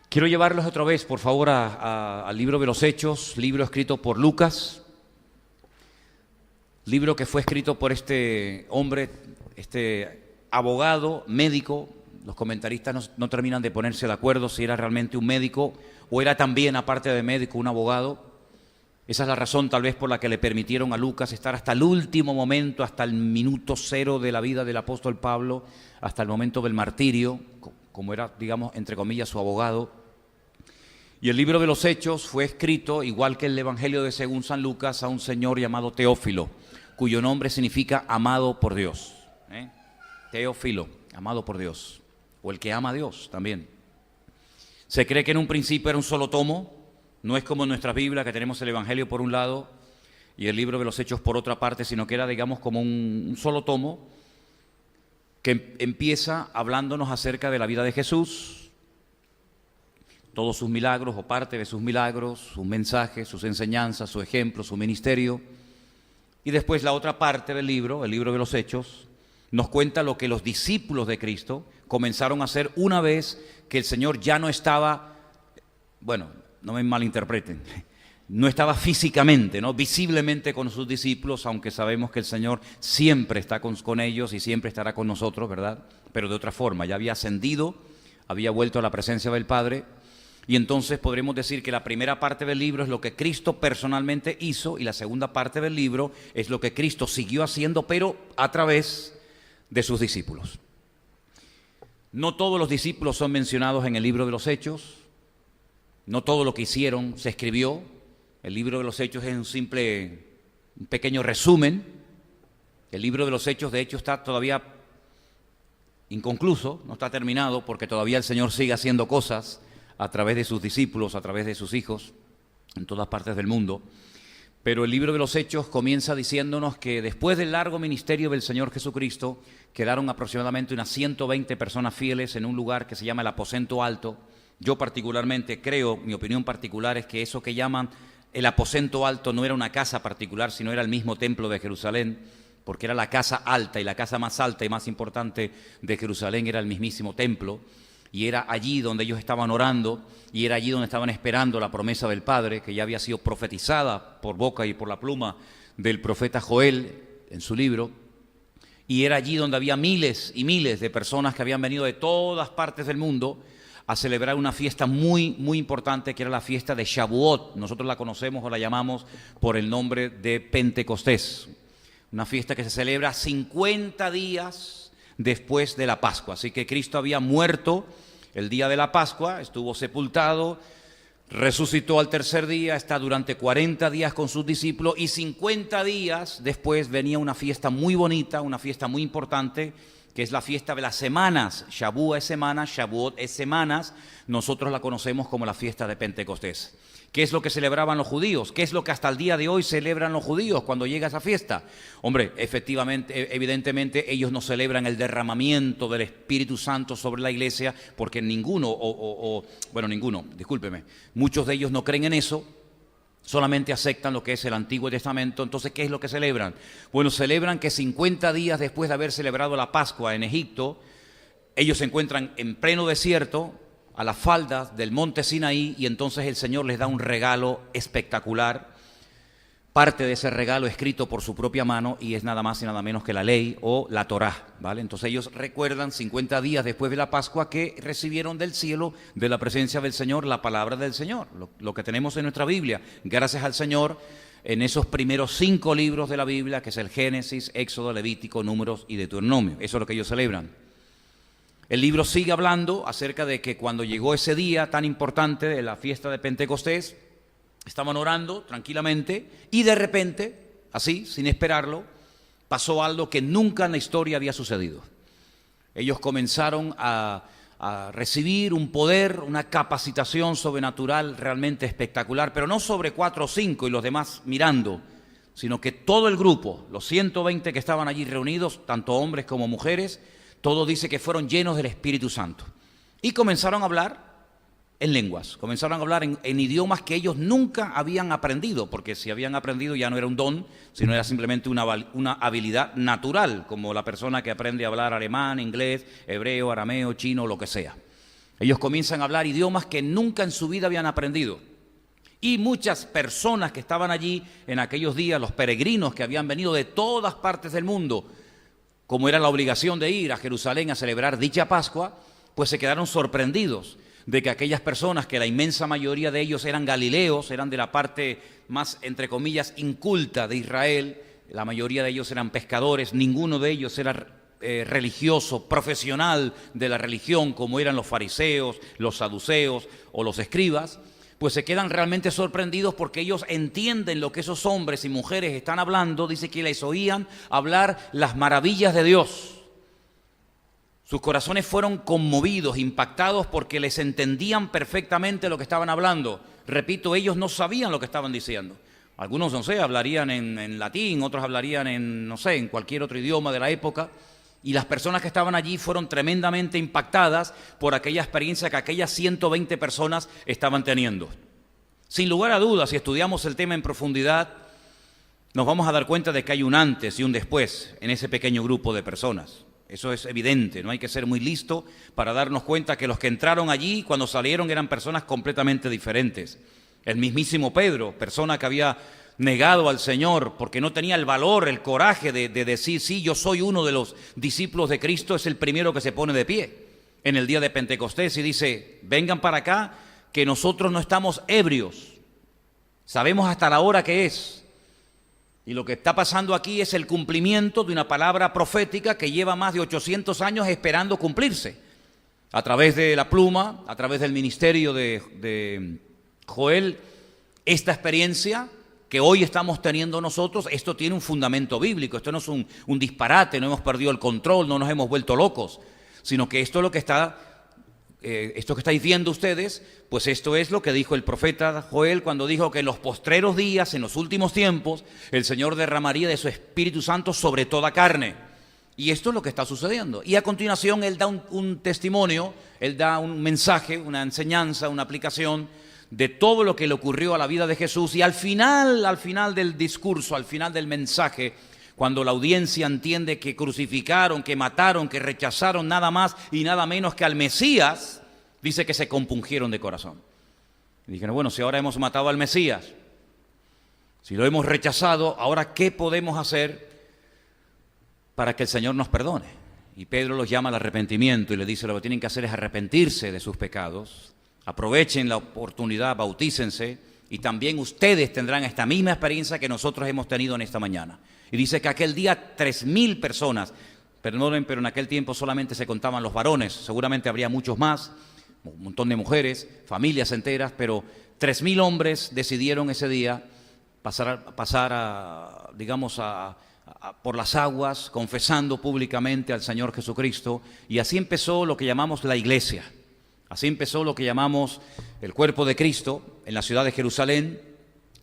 Quiero llevarlos otra vez, por favor, al libro de los Hechos, libro escrito por Lucas, libro que fue escrito por este hombre, este abogado, médico. Los comentaristas no terminan de ponerse de acuerdo si era realmente un médico o era también, aparte de médico, un abogado. Esa es la razón tal vez por la que le permitieron a Lucas estar hasta el último momento, hasta el minuto cero de la vida del apóstol Pablo, hasta el momento del martirio, como era, digamos, entre comillas, su abogado. Y el libro de los Hechos fue escrito, igual que el Evangelio de según San Lucas, a un señor llamado Teófilo, cuyo nombre significa amado por Dios. Teófilo, amado por Dios, o el que ama a Dios también. Se cree que en un principio era un solo tomo, no es como en nuestra Biblia, que tenemos el Evangelio por un lado y el libro de los Hechos por otra parte, sino que era, digamos, como un solo tomo que empieza hablándonos acerca de la vida de Jesús, todos sus milagros o parte de sus milagros, sus mensajes, sus enseñanzas, su ejemplo, su ministerio. Y después la otra parte del libro, el libro de los Hechos, nos cuenta lo que los discípulos de Cristo comenzaron a hacer una vez que el Señor ya no estaba, bueno, no me malinterpreten, no estaba físicamente, ¿no?, visiblemente con sus discípulos, aunque sabemos que el Señor siempre está con ellos y siempre estará con nosotros, ¿verdad? Pero de otra forma, ya había ascendido, había vuelto a la presencia del Padre. Y entonces podremos decir que la primera parte del libro es lo que Cristo personalmente hizo y la segunda parte del libro es lo que Cristo siguió haciendo, pero a través de sus discípulos. No todos los discípulos son mencionados en el libro de los Hechos, no todo lo que hicieron se escribió. El libro de los Hechos es un pequeño resumen. El libro de los Hechos, de hecho, está todavía inconcluso, no está terminado, porque todavía el Señor sigue haciendo cosas a través de sus discípulos, a través de sus hijos, en todas partes del mundo. Pero el libro de los Hechos comienza diciéndonos que después del largo ministerio del Señor Jesucristo, quedaron aproximadamente unas 120 personas fieles en un lugar que se llama el Aposento Alto. Yo particularmente creo, mi opinión particular es que eso que llaman el Aposento Alto no era una casa particular, sino era el mismo templo de Jerusalén, porque era la casa alta, y la casa más alta y más importante de Jerusalén era el mismísimo templo. Y era allí donde ellos estaban orando, y era allí donde estaban esperando la promesa del Padre, que ya había sido profetizada por boca y por la pluma del profeta Joel en su libro. Y era allí donde había miles y miles de personas que habían venido de todas partes del mundo a celebrar una fiesta muy, muy importante, que era la fiesta de Shavuot. Nosotros la conocemos o la llamamos por el nombre de Pentecostés. Una fiesta que se celebra 50 días después de la Pascua. Así que Cristo había muerto el día de la Pascua, estuvo sepultado, resucitó al tercer día, está durante 40 días con sus discípulos, y 50 días después venía una fiesta muy bonita, una fiesta muy importante, que es la fiesta de las semanas. Shavuot es semana, Shavuot es semanas. Nosotros la conocemos como la fiesta de Pentecostés. ¿Qué es lo que celebraban los judíos? ¿Qué es lo que hasta el día de hoy celebran los judíos cuando llega esa fiesta? Hombre, efectivamente, evidentemente ellos no celebran el derramamiento del Espíritu Santo sobre la iglesia, porque discúlpeme, muchos de ellos no creen en eso, solamente aceptan lo que es el Antiguo Testamento. Entonces, ¿qué es lo que celebran? Bueno, celebran que 50 días después de haber celebrado la Pascua en Egipto, ellos se encuentran en pleno desierto, a las faldas del monte Sinaí, y entonces el Señor les da un regalo espectacular, parte de ese regalo escrito por su propia mano, y es nada más y nada menos que la ley o la Torá, ¿vale? Entonces ellos recuerdan 50 días después de la Pascua que recibieron del cielo, de la presencia del Señor, la palabra del Señor, lo que tenemos en nuestra Biblia, gracias al Señor, en esos primeros 5 libros de la Biblia, que es el Génesis, Éxodo, Levítico, Números y Deuteronomio. Eso es lo que ellos celebran. El libro sigue hablando acerca de que cuando llegó ese día tan importante de la fiesta de Pentecostés, estaban orando tranquilamente y de repente, así, sin esperarlo, pasó algo que nunca en la historia había sucedido. Ellos comenzaron a recibir un poder, una capacitación sobrenatural realmente espectacular, pero no sobre 4 o 5 y los demás mirando, sino que todo el grupo, los 120 que estaban allí reunidos, tanto hombres como mujeres, todo dice que fueron llenos del Espíritu Santo. Y comenzaron a hablar en lenguas, comenzaron a hablar en idiomas que ellos nunca habían aprendido, porque si habían aprendido ya no era un don, sino era simplemente una habilidad natural, como la persona que aprende a hablar alemán, inglés, hebreo, arameo, chino, lo que sea. Ellos comienzan a hablar idiomas que nunca en su vida habían aprendido. Y muchas personas que estaban allí en aquellos días, los peregrinos que habían venido de todas partes del mundo, como era la obligación de ir a Jerusalén a celebrar dicha Pascua, pues se quedaron sorprendidos de que aquellas personas, que la inmensa mayoría de ellos eran galileos, eran de la parte más, entre comillas, inculta de Israel, la mayoría de ellos eran pescadores, ninguno de ellos era religioso, profesional de la religión, como eran los fariseos, los saduceos o los escribas, pues se quedan realmente sorprendidos porque ellos entienden lo que esos hombres y mujeres están hablando. Dice que les oían hablar las maravillas de Dios. Sus corazones fueron conmovidos, impactados, porque les entendían perfectamente lo que estaban hablando. Repito, ellos no sabían lo que estaban diciendo. Algunos, no sé, hablarían en latín, otros hablarían en, no sé, en cualquier otro idioma de la época. Y las personas que estaban allí fueron tremendamente impactadas por aquella experiencia que aquellas 120 personas estaban teniendo. Sin lugar a dudas, si estudiamos el tema en profundidad, nos vamos a dar cuenta de que hay un antes y un después en ese pequeño grupo de personas. Eso es evidente, no hay que ser muy listo para darnos cuenta que los que entraron allí, cuando salieron, eran personas completamente diferentes. El mismísimo Pedro, persona que había negado al Señor porque no tenía el valor, el coraje de decir, sí, yo soy uno de los discípulos de Cristo, es el primero que se pone de pie en el día de Pentecostés y dice, vengan para acá, que nosotros no estamos ebrios, sabemos hasta la hora que es. Y lo que está pasando aquí es el cumplimiento de una palabra profética que lleva más de 800 años esperando cumplirse. A través de la pluma, a través del ministerio de Joel, esta experiencia que hoy estamos teniendo nosotros, esto tiene un fundamento bíblico, esto no es un disparate, no hemos perdido el control, no nos hemos vuelto locos, sino que esto es lo que está, esto que estáis viendo ustedes, pues esto es lo que dijo el profeta Joel cuando dijo que en los postreros días, en los últimos tiempos, el Señor derramaría de su Espíritu Santo sobre toda carne. Y esto es lo que está sucediendo. Y a continuación él da un testimonio, él da un mensaje, una enseñanza, una aplicación de todo lo que le ocurrió a la vida de Jesús. Y al final del discurso, al final del mensaje, cuando la audiencia entiende que crucificaron, que mataron, que rechazaron nada más y nada menos que al Mesías, dice que se compungieron de corazón. Y dijeron, bueno, si ahora hemos matado al Mesías, si lo hemos rechazado, ahora ¿qué podemos hacer para que el Señor nos perdone? Y Pedro los llama al arrepentimiento y le dice, lo que tienen que hacer es arrepentirse de sus pecados. Aprovechen la oportunidad, bautícense, y también ustedes tendrán esta misma experiencia que nosotros hemos tenido en esta mañana. Y dice que aquel día 3.000 personas, perdonen, pero en aquel tiempo solamente se contaban los varones, seguramente habría muchos más, un montón de mujeres, familias enteras, pero 3.000 hombres decidieron ese día pasar por las aguas, confesando públicamente al Señor Jesucristo, y así empezó lo que llamamos la iglesia. Así empezó lo que llamamos el cuerpo de Cristo en la ciudad de Jerusalén.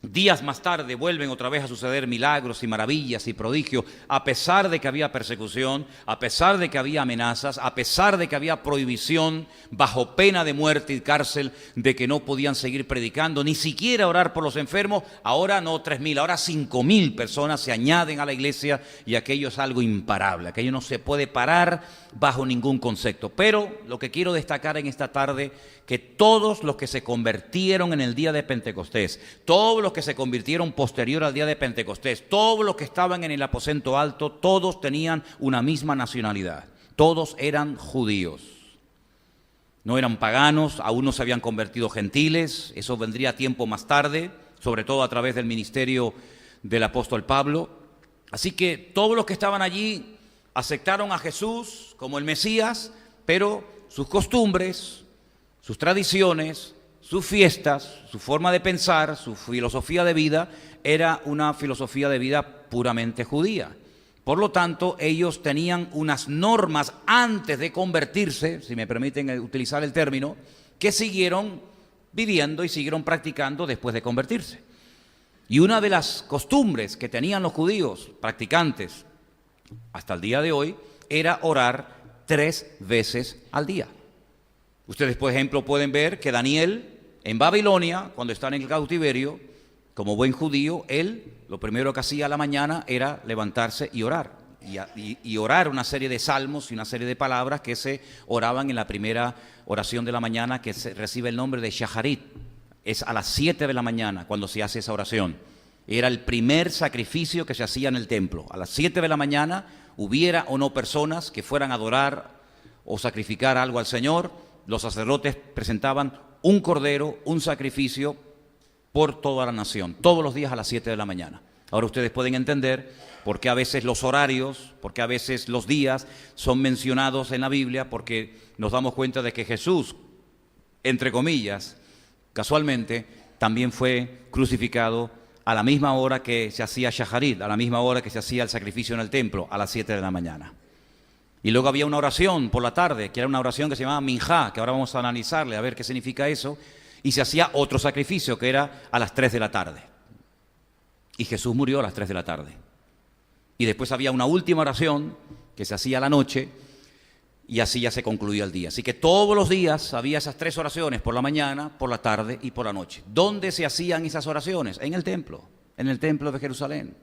Días más tarde vuelven otra vez a suceder milagros y maravillas y prodigios, a pesar de que había persecución, a pesar de que había amenazas, a pesar de que había prohibición bajo pena de muerte y cárcel de que no podían seguir predicando, ni siquiera orar por los enfermos. Ahora no 3.000, ahora 5.000 personas se añaden a la iglesia y aquello es algo imparable, aquello no se puede parar bajo ningún concepto. Pero lo que quiero destacar en esta tarde, que todos los que se convirtieron en el día de Pentecostés, todos los que se convirtieron posterior al día de Pentecostés, todos los que estaban en el aposento alto, todos tenían una misma nacionalidad, todos eran judíos, no eran paganos, aún no se habían convertido gentiles, eso vendría tiempo más tarde, sobre todo a través del ministerio del apóstol Pablo. Así que todos los que estaban allí aceptaron a Jesús como el Mesías, pero sus costumbres, sus tradiciones, sus fiestas, su forma de pensar, su filosofía de vida, era una filosofía de vida puramente judía. Por lo tanto, ellos tenían unas normas antes de convertirse, si me permiten utilizar el término, que siguieron viviendo y siguieron practicando después de convertirse. Y una de las costumbres que tenían los judíos practicantes hasta el día de hoy era orar 3 veces al día. Ustedes, por ejemplo, pueden ver que Daniel en Babilonia, cuando estaba en el cautiverio, como buen judío, él lo primero que hacía a la mañana era levantarse y orar. y orar una serie de salmos y una serie de palabras que se oraban en la primera oración de la mañana, que recibe el nombre de Shaharit. Es a las 7 de la mañana cuando se hace esa oración. Era el primer sacrificio que se hacía en el templo. A las 7 de la mañana, hubiera o no personas que fueran a adorar o sacrificar algo al Señor, los sacerdotes presentaban un cordero, un sacrificio por toda la nación, todos los días a las 7 de la mañana. Ahora ustedes pueden entender por qué a veces los horarios, por qué a veces los días son mencionados en la Biblia, porque nos damos cuenta de que Jesús, entre comillas, casualmente, también fue crucificado a la misma hora que se hacía Shaharit, a la misma hora que se hacía el sacrificio en el templo, a las 7 de la mañana. Y luego había una oración por la tarde, que era una oración que se llamaba Minjá, que ahora vamos a analizarle, a ver qué significa eso, y se hacía otro sacrificio, que era a las 3 de la tarde. Y Jesús murió a las 3 de la tarde. Y después había una última oración, que se hacía a la noche, y así ya se concluía el día. Así que todos los días había esas 3 oraciones, por la mañana, por la tarde y por la noche. ¿Dónde se hacían esas oraciones? En el templo de Jerusalén.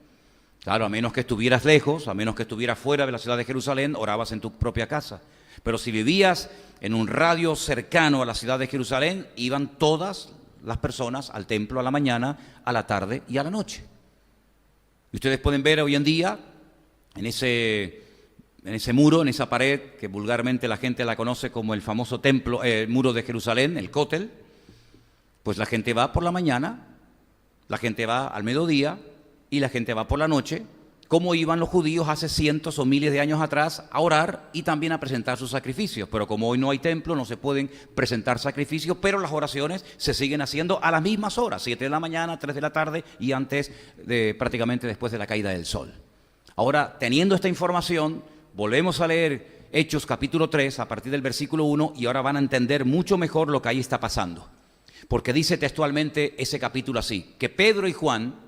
Claro, a menos que estuvieras lejos, a menos que estuvieras fuera de la ciudad de Jerusalén, orabas en tu propia casa. Pero si vivías en un radio cercano a la ciudad de Jerusalén, iban todas las personas al templo a la mañana, a la tarde y a la noche. Y ustedes pueden ver hoy en día, en ese muro, en esa pared, que vulgarmente la gente la conoce como el famoso templo, muro de Jerusalén, el Cótel, pues la gente va por la mañana, la gente va al mediodía, y la gente va por la noche, como iban los judíos hace cientos o miles de años atrás a orar y también a presentar sus sacrificios. Pero como hoy no hay templo, no se pueden presentar sacrificios, pero las oraciones se siguen haciendo a las mismas horas, 7 de la mañana, 3 de la tarde y antes, prácticamente después de la caída del sol. Ahora, teniendo esta información, volvemos a leer Hechos capítulo 3 a partir del versículo 1 y ahora van a entender mucho mejor lo que ahí está pasando. Porque dice textualmente ese capítulo así, que Pedro y Juan...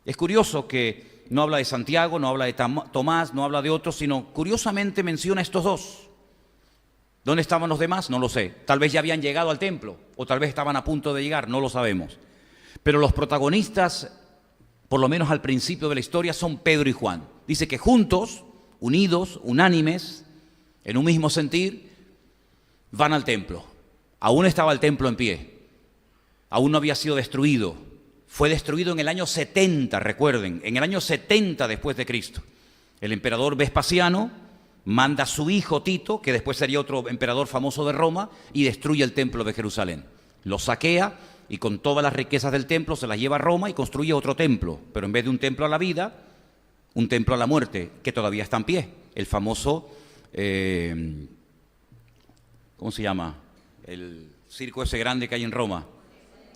Es curioso que no habla de Santiago, no habla de Tomás, no habla de otros, sino curiosamente menciona a estos dos. ¿Dónde estaban los demás? No lo sé. Tal vez ya habían llegado al templo, o tal vez estaban a punto de llegar, no lo sabemos. Pero los protagonistas, por lo menos al principio de la historia, son Pedro y Juan. Dice que juntos, unidos, unánimes, en un mismo sentir, van al templo. Aún estaba el templo en pie, aún no había sido destruido. Fue destruido en el año 70, recuerden, en el año 70 después de Cristo. El emperador Vespasiano manda a su hijo Tito, que después sería otro emperador famoso de Roma, y destruye el templo de Jerusalén. Lo saquea y con todas las riquezas del templo se las lleva a Roma y construye otro templo. Pero en vez de un templo a la vida, un templo a la muerte, que todavía está en pie. El famoso, ¿cómo se llama? El circo ese grande que hay en Roma.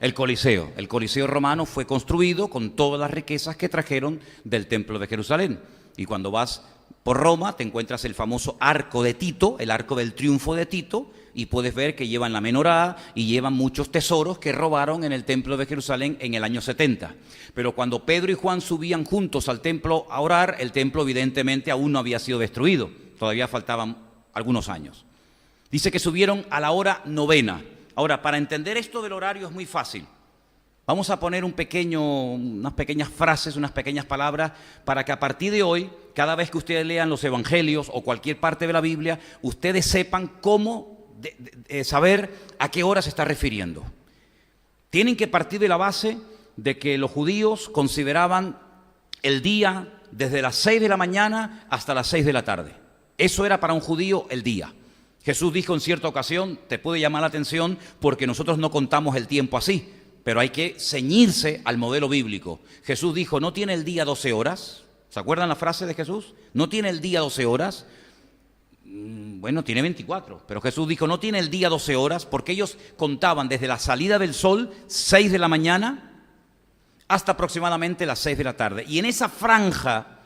El Coliseo romano fue construido con todas las riquezas que trajeron del templo de Jerusalén. Y cuando vas por Roma te encuentras el famoso arco de Tito, el arco del triunfo de Tito, y puedes ver que llevan la menorá y llevan muchos tesoros que robaron en el templo de Jerusalén en el año 70. Pero cuando Pedro y Juan subían juntos al templo a orar, el templo evidentemente aún no había sido destruido, todavía faltaban algunos años. Dice que subieron a la hora 9. Ahora, para entender esto del horario es muy fácil. Vamos a poner unas pequeñas frases, unas pequeñas palabras, para que a partir de hoy, cada vez que ustedes lean los evangelios o cualquier parte de la Biblia, ustedes sepan cómo saber a qué hora se está refiriendo. Tienen que partir de la base de que los judíos consideraban el día desde las 6 de la mañana hasta las 6 de la tarde. Eso era para un judío el día. Jesús dijo en cierta ocasión, te puede llamar la atención porque nosotros no contamos el tiempo así, pero hay que ceñirse al modelo bíblico. Jesús dijo, ¿no tiene el día 12 horas? ¿Se acuerdan la frase de Jesús? ¿No tiene el día 12 horas? Bueno, tiene 24, pero Jesús dijo, ¿no tiene el día 12 horas? Porque ellos contaban desde la salida del sol, 6 de la mañana, hasta aproximadamente las 6 de la tarde. Y en esa franja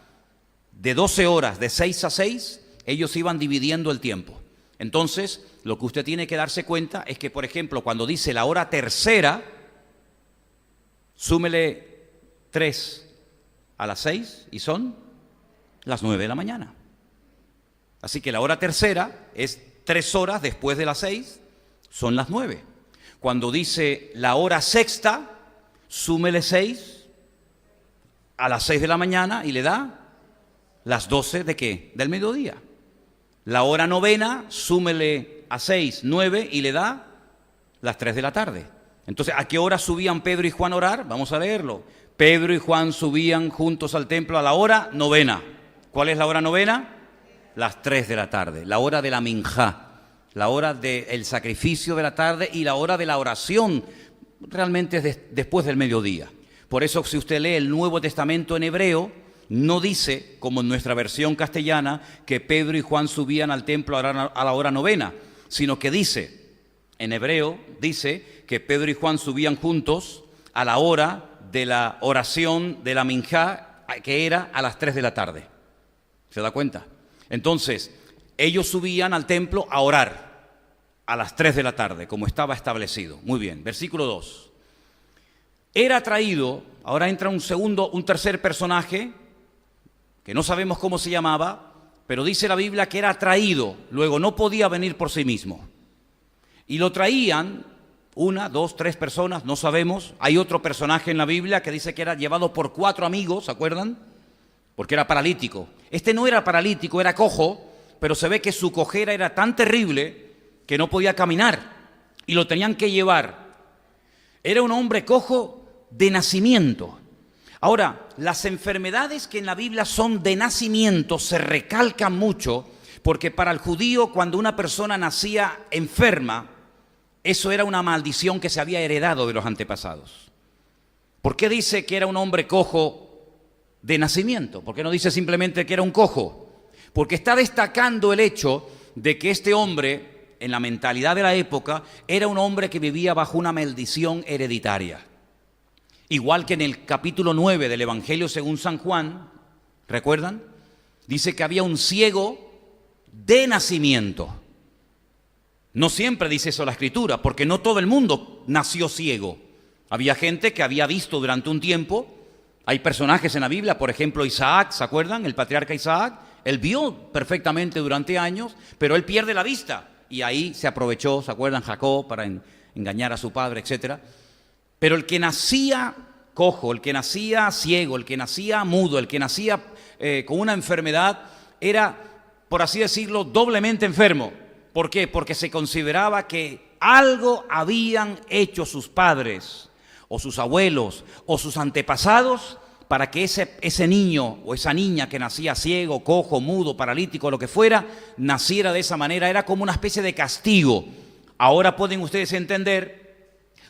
de 12 horas, de 6 a 6, ellos iban dividiendo el tiempo. Entonces, lo que usted tiene que darse cuenta es que, por ejemplo, cuando dice la hora tercera, súmele 3 a las 6 y son las 9 de la mañana. Así que la hora tercera es 3 horas después de las 6, son las 9. Cuando dice la hora sexta, súmele 6 a las 6 de la mañana y le da Las 12 ¿de qué? Del mediodía. La hora novena, súmele a 6, 9 y le da las 3 de la tarde. Entonces, ¿a qué hora subían Pedro y Juan a orar? Vamos a leerlo. Pedro y Juan subían juntos al templo a la hora novena. ¿Cuál es la hora novena? Las 3 de la tarde, la hora de la minjá, la hora del sacrificio de la tarde y la hora de la oración, realmente después del mediodía. Por eso, si usted lee el Nuevo Testamento en hebreo, no dice, como en nuestra versión castellana, que Pedro y Juan subían al templo a la hora novena, sino que dice, en hebreo, dice que Pedro y Juan subían juntos a la hora de la oración de la minjá, que era a las 3 de la tarde. ¿Se da cuenta? Entonces, ellos subían al templo a orar a las 3 de la tarde, como estaba establecido. Muy bien, versículo 2. Era traído, ahora entra un tercer personaje, que no sabemos cómo se llamaba, pero dice la Biblia que era traído, luego no podía venir por sí mismo. Y lo traían 1, 2, 3 personas, no sabemos. Hay otro personaje en la Biblia que dice que era llevado por 4 amigos, ¿se acuerdan? Porque era paralítico. Este no era paralítico, era cojo, pero se ve que su cojera era tan terrible que no podía caminar y lo tenían que llevar. Era un hombre cojo de nacimiento. Ahora, las enfermedades que en la Biblia son de nacimiento se recalcan mucho porque para el judío cuando una persona nacía enferma, eso era una maldición que se había heredado de los antepasados. ¿Por qué dice que era un hombre cojo de nacimiento? ¿Por qué no dice simplemente que era un cojo? Porque está destacando el hecho de que este hombre, en la mentalidad de la época, era un hombre que vivía bajo una maldición hereditaria. Igual que en el capítulo 9 del Evangelio según San Juan, ¿recuerdan? Dice que había un ciego de nacimiento. No siempre dice eso la Escritura, porque no todo el mundo nació ciego. Había gente que había visto durante un tiempo. Hay personajes en la Biblia, por ejemplo Isaac, ¿se acuerdan? El patriarca Isaac, él vio perfectamente durante años, pero él pierde la vista. Y ahí se aprovechó, ¿se acuerdan? Jacob para engañar a su padre, etcétera. Pero el que nacía cojo, el que nacía ciego, el que nacía mudo, el que nacía con una enfermedad, era, por así decirlo, doblemente enfermo. ¿Por qué? Porque se consideraba que algo habían hecho sus padres, o sus abuelos, o sus antepasados, para que ese niño o esa niña que nacía ciego, cojo, mudo, paralítico, lo que fuera, naciera de esa manera. Era como una especie de castigo. Ahora pueden ustedes entender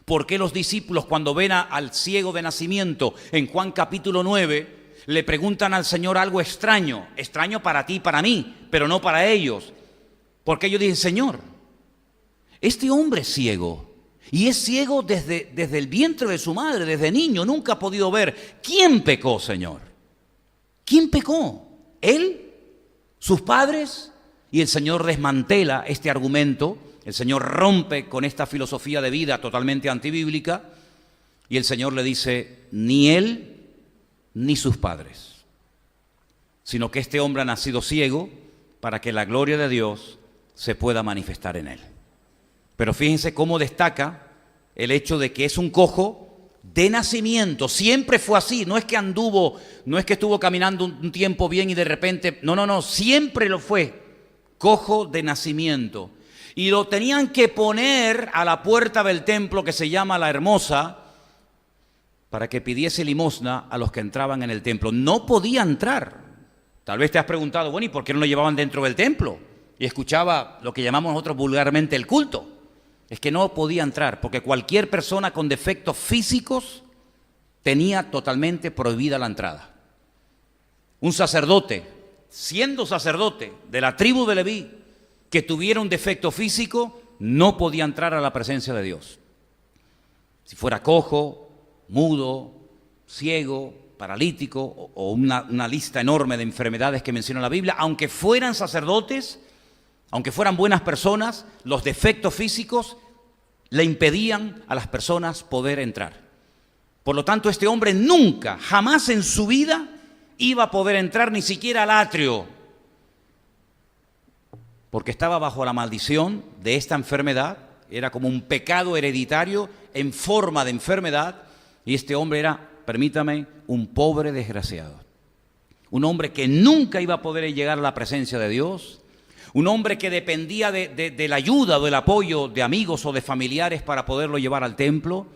por qué los discípulos, cuando ven al ciego de nacimiento en Juan capítulo 9, le preguntan al Señor algo extraño para ti y para mí, pero no para ellos. Porque ellos dicen, Señor, este hombre es ciego, y es ciego desde el vientre de su madre, desde niño, nunca ha podido ver. ¿Quién pecó, Señor? ¿Quién pecó? ¿Él? ¿Sus padres? Y el Señor desmantela este argumento. El Señor rompe con esta filosofía de vida totalmente antibíblica y el Señor le dice, ni él ni sus padres, sino que este hombre ha nacido ciego para que la gloria de Dios se pueda manifestar en él. Pero fíjense cómo destaca el hecho de que es un cojo de nacimiento. Siempre fue así, no es que estuvo caminando un tiempo bien y de repente, no, siempre lo fue, cojo de nacimiento. Y lo tenían que poner a la puerta del templo que se llama La Hermosa para que pidiese limosna a los que entraban en el templo. No podía entrar. Tal vez te has preguntado, bueno, ¿y por qué no lo llevaban dentro del templo? Y escuchaba lo que llamamos nosotros vulgarmente el culto. Es que no podía entrar porque cualquier persona con defectos físicos tenía totalmente prohibida la entrada. Un sacerdote, siendo sacerdote de la tribu de Leví, que tuviera un defecto físico, no podía entrar a la presencia de Dios. Si fuera cojo, mudo, ciego, paralítico o una lista enorme de enfermedades que menciona la Biblia, aunque fueran sacerdotes, aunque fueran buenas personas, los defectos físicos le impedían a las personas poder entrar. Por lo tanto, este hombre nunca, jamás en su vida iba a poder entrar ni siquiera al atrio, porque estaba bajo la maldición de esta enfermedad. Era como un pecado hereditario en forma de enfermedad, y este hombre era, permítame, un pobre desgraciado. un hombre que nunca iba a poder llegar a la presencia de Dios, un hombre que dependía de la ayuda o del apoyo de amigos o de familiares para poderlo llevar al templo,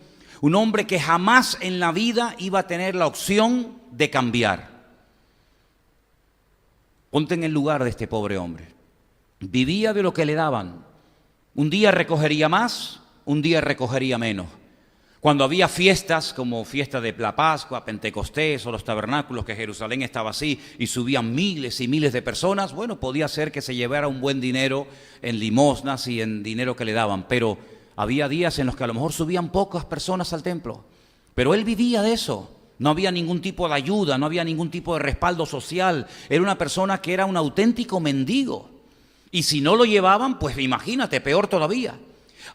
un hombre que jamás en la vida iba a tener la opción de cambiar. Ponte en el lugar de este pobre hombre. Vivía de lo que le daban. Un día recogería más, un día recogería menos. Cuando había fiestas, como fiesta de la Pascua, Pentecostés o los tabernáculos, que Jerusalén estaba así y subían miles y miles de personas, bueno, podía ser que se llevara un buen dinero en limosnas y en dinero que le daban, pero había días en los que a lo mejor subían pocas personas al templo. Pero él vivía de eso. No había ningún tipo de ayuda, no había ningún tipo de respaldo social. Era una persona que era un auténtico mendigo. Y si no lo llevaban, pues imagínate, peor todavía.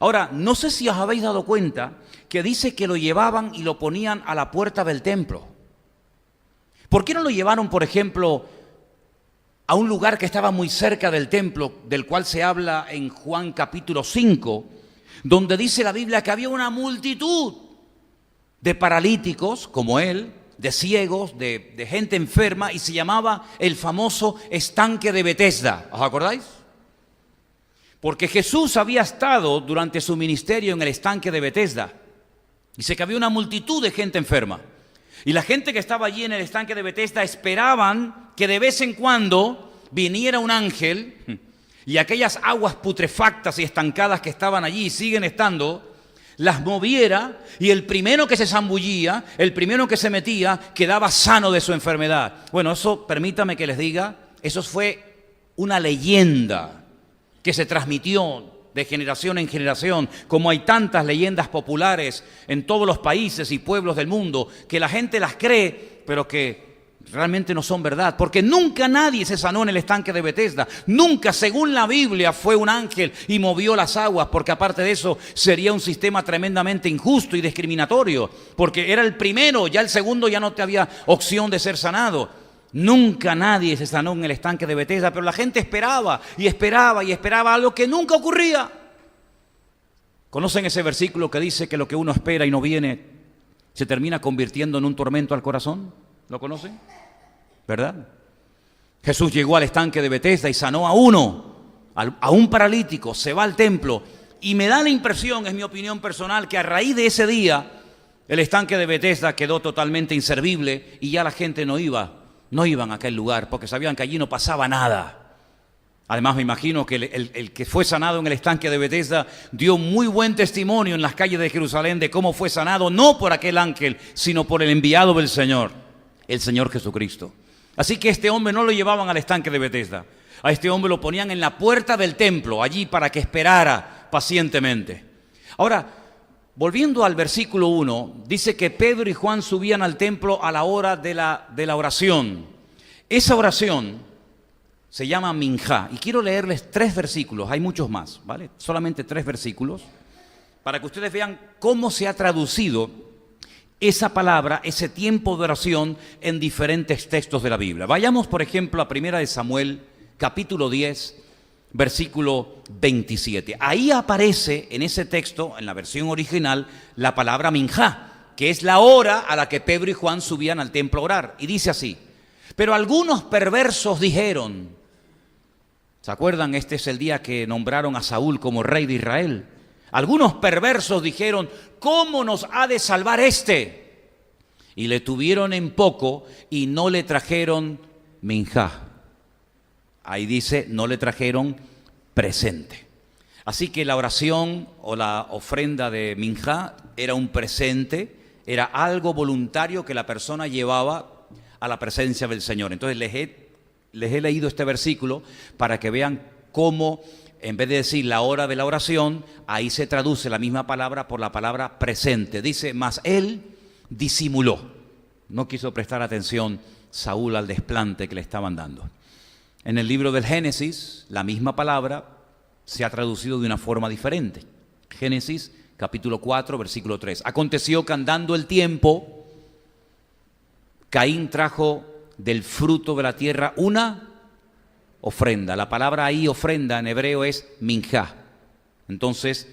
Ahora, no sé si os habéis dado cuenta que dice que lo llevaban y lo ponían a la puerta del templo. ¿Por qué no lo llevaron, por ejemplo, a un lugar que estaba muy cerca del templo, del cual se habla en Juan capítulo 5, donde dice la Biblia que había una multitud de paralíticos, como él, de ciegos, de gente enferma, y se llamaba el famoso estanque de Betesda? ¿Os acordáis? Porque Jesús había estado durante su ministerio en el estanque de Betesda. Dice que había una multitud de gente enferma. Y la gente que estaba allí en el estanque de Betesda esperaban que de vez en cuando viniera un ángel y aquellas aguas putrefactas y estancadas que estaban allí y siguen estando, las moviera, y el primero que se zambullía, el primero que se metía, quedaba sano de su enfermedad. Bueno, eso, permítame que les diga, eso fue una leyenda que se transmitió de generación en generación, como hay tantas leyendas populares en todos los países y pueblos del mundo, que la gente las cree, pero que realmente no son verdad, porque nunca nadie se sanó en el estanque de Betesda. Nunca, según la Biblia, fue un ángel y movió las aguas, porque aparte de eso sería un sistema tremendamente injusto y discriminatorio, porque era el primero, ya el segundo ya no te había opción de ser sanado. Nunca nadie se sanó en el estanque de Betesda, pero la gente esperaba y esperaba y esperaba algo que nunca ocurría. ¿Conocen ese versículo que dice que lo que uno espera y no viene se termina convirtiendo en un tormento al corazón? ¿Lo conocen? ¿Verdad? Jesús llegó al estanque de Betesda y sanó a uno, a un paralítico. Se va al templo y me da la impresión, es mi opinión personal, que a raíz de ese día el estanque de Betesda quedó totalmente inservible y ya la gente no iban a aquel lugar porque sabían que allí no pasaba nada. Además, me imagino que el que fue sanado en el estanque de Betesda dio muy buen testimonio en las calles de Jerusalén de cómo fue sanado, no por aquel ángel, sino por el enviado del Señor, el Señor Jesucristo. Así que este hombre no lo llevaban al estanque de Betesda. A este hombre lo ponían en la puerta del templo, allí para que esperara pacientemente. Ahora, volviendo al versículo 1, dice que Pedro y Juan subían al templo a la hora de la oración. Esa oración se llama minjá, y quiero leerles 3 versículos, hay muchos más, ¿vale? Solamente 3 versículos, para que ustedes vean cómo se ha traducido esa palabra, ese tiempo de oración en diferentes textos de la Biblia. Vayamos, por ejemplo, a 1 de Samuel, capítulo 10, versículo 27. Ahí aparece en ese texto, en la versión original, la palabra minjá, que es la hora a la que Pedro y Juan subían al templo a orar. Y dice así: pero algunos perversos dijeron, ¿se acuerdan? Este es el día que nombraron a Saúl como rey de Israel. Algunos perversos dijeron, ¿cómo nos ha de salvar este? Y le tuvieron en poco y no le trajeron minjá. Ahí dice, no le trajeron presente. Así que la oración o la ofrenda de minjá era un presente, era algo voluntario que la persona llevaba a la presencia del Señor. Entonces les he leído este versículo para que vean cómo, en vez de decir la hora de la oración, ahí se traduce la misma palabra por la palabra presente. Dice, mas él disimuló. No quiso prestar atención Saúl al desplante que le estaban dando. En el libro del Génesis, la misma palabra se ha traducido de una forma diferente. Génesis capítulo 4, versículo 3. Aconteció que andando el tiempo, Caín trajo del fruto de la tierra una ofrenda. La palabra ahí, ofrenda, en hebreo es minjá. Entonces,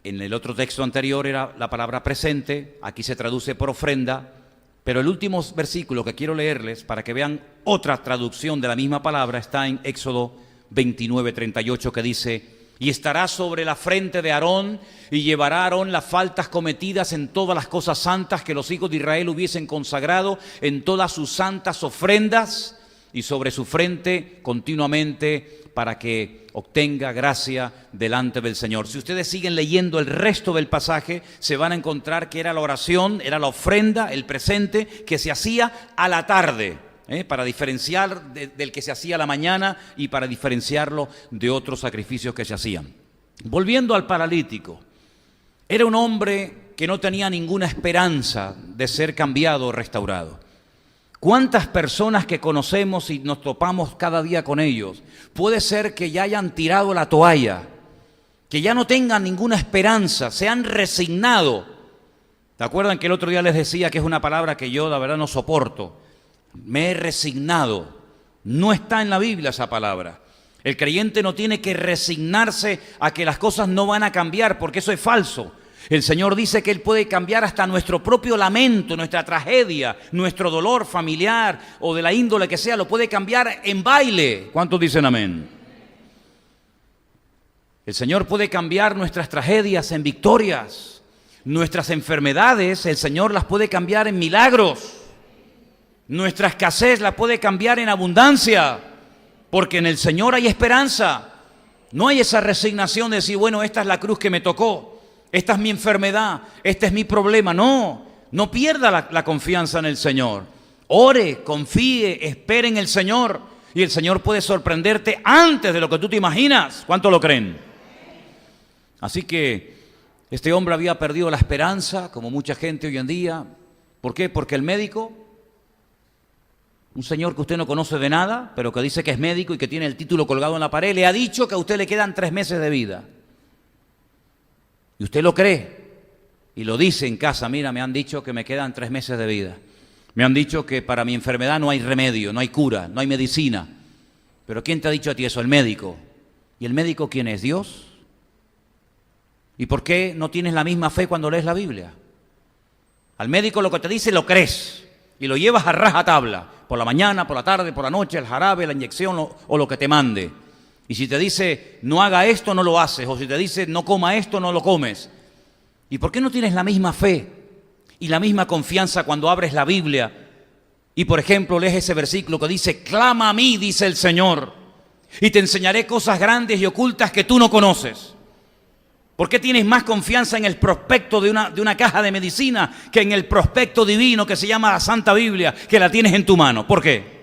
en el otro texto anterior era la palabra presente, aquí se traduce por ofrenda, Pero el último versículo que quiero leerles para que vean otra traducción de la misma palabra está en Éxodo 29:38, que dice: y estará sobre la frente de Aarón, y llevará a Aarón las faltas cometidas en todas las cosas santas que los hijos de Israel hubiesen consagrado, en todas sus santas ofrendas, y sobre su frente continuamente, para que obtenga gracia delante del Señor. Si ustedes siguen leyendo el resto del pasaje, se van a encontrar que era la oración, era la ofrenda, el presente que se hacía a la tarde, para diferenciar del que se hacía a la mañana y para diferenciarlo de otros sacrificios que se hacían. Volviendo al paralítico, era un hombre que no tenía ninguna esperanza de ser cambiado o restaurado. ¿Cuántas personas que conocemos y nos topamos cada día con ellos, puede ser que ya hayan tirado la toalla, que ya no tengan ninguna esperanza, se han resignado? ¿Te acuerdan que el otro día les decía que es una palabra que yo la verdad no soporto? Me he resignado. No está en la Biblia esa palabra. El creyente no tiene que resignarse a que las cosas no van a cambiar, porque eso es falso. El Señor dice que Él puede cambiar hasta nuestro propio lamento, nuestra tragedia, nuestro dolor familiar o de la índole que sea, lo puede cambiar en baile. ¿Cuántos dicen amén? El Señor puede cambiar nuestras tragedias en victorias. Nuestras enfermedades, el Señor las puede cambiar en milagros. Nuestra escasez la puede cambiar en abundancia, porque en el Señor hay esperanza. No hay esa resignación de decir, bueno, esta es la cruz que me tocó. Esta es mi enfermedad, este es mi problema. No, no pierda la confianza en el Señor. Ore, confíe, espere en el Señor, y el Señor puede sorprenderte antes de lo que tú te imaginas. ¿Cuánto lo creen? Así que este hombre había perdido la esperanza, como mucha gente hoy en día. ¿Por qué? Porque el médico, un señor que usted no conoce de nada, pero que dice que es médico y que tiene el título colgado en la pared, le ha dicho que a usted le quedan 3 meses de vida. Y usted lo cree y lo dice en casa: mira, me han dicho que me quedan 3 meses de vida. Me han dicho que para mi enfermedad no hay remedio, no hay cura, no hay medicina. Pero ¿quién te ha dicho a ti eso? El médico. ¿Y el médico quién es? ¿Dios? ¿Y por qué no tienes la misma fe cuando lees la Biblia? Al médico lo que te dice lo crees y lo llevas a rajatabla, por la mañana, por la tarde, por la noche, el jarabe, la inyección o lo que te mande. Y si te dice, no haga esto, no lo haces. O si te dice, no coma esto, no lo comes. ¿Y por qué no tienes la misma fe y la misma confianza cuando abres la Biblia? Y por ejemplo, lees ese versículo que dice, clama a mí, dice el Señor, y te enseñaré cosas grandes y ocultas que tú no conoces. ¿Por qué tienes más confianza en el prospecto de una caja de medicina que en el prospecto divino que se llama la Santa Biblia, que la tienes en tu mano? ¿Por qué?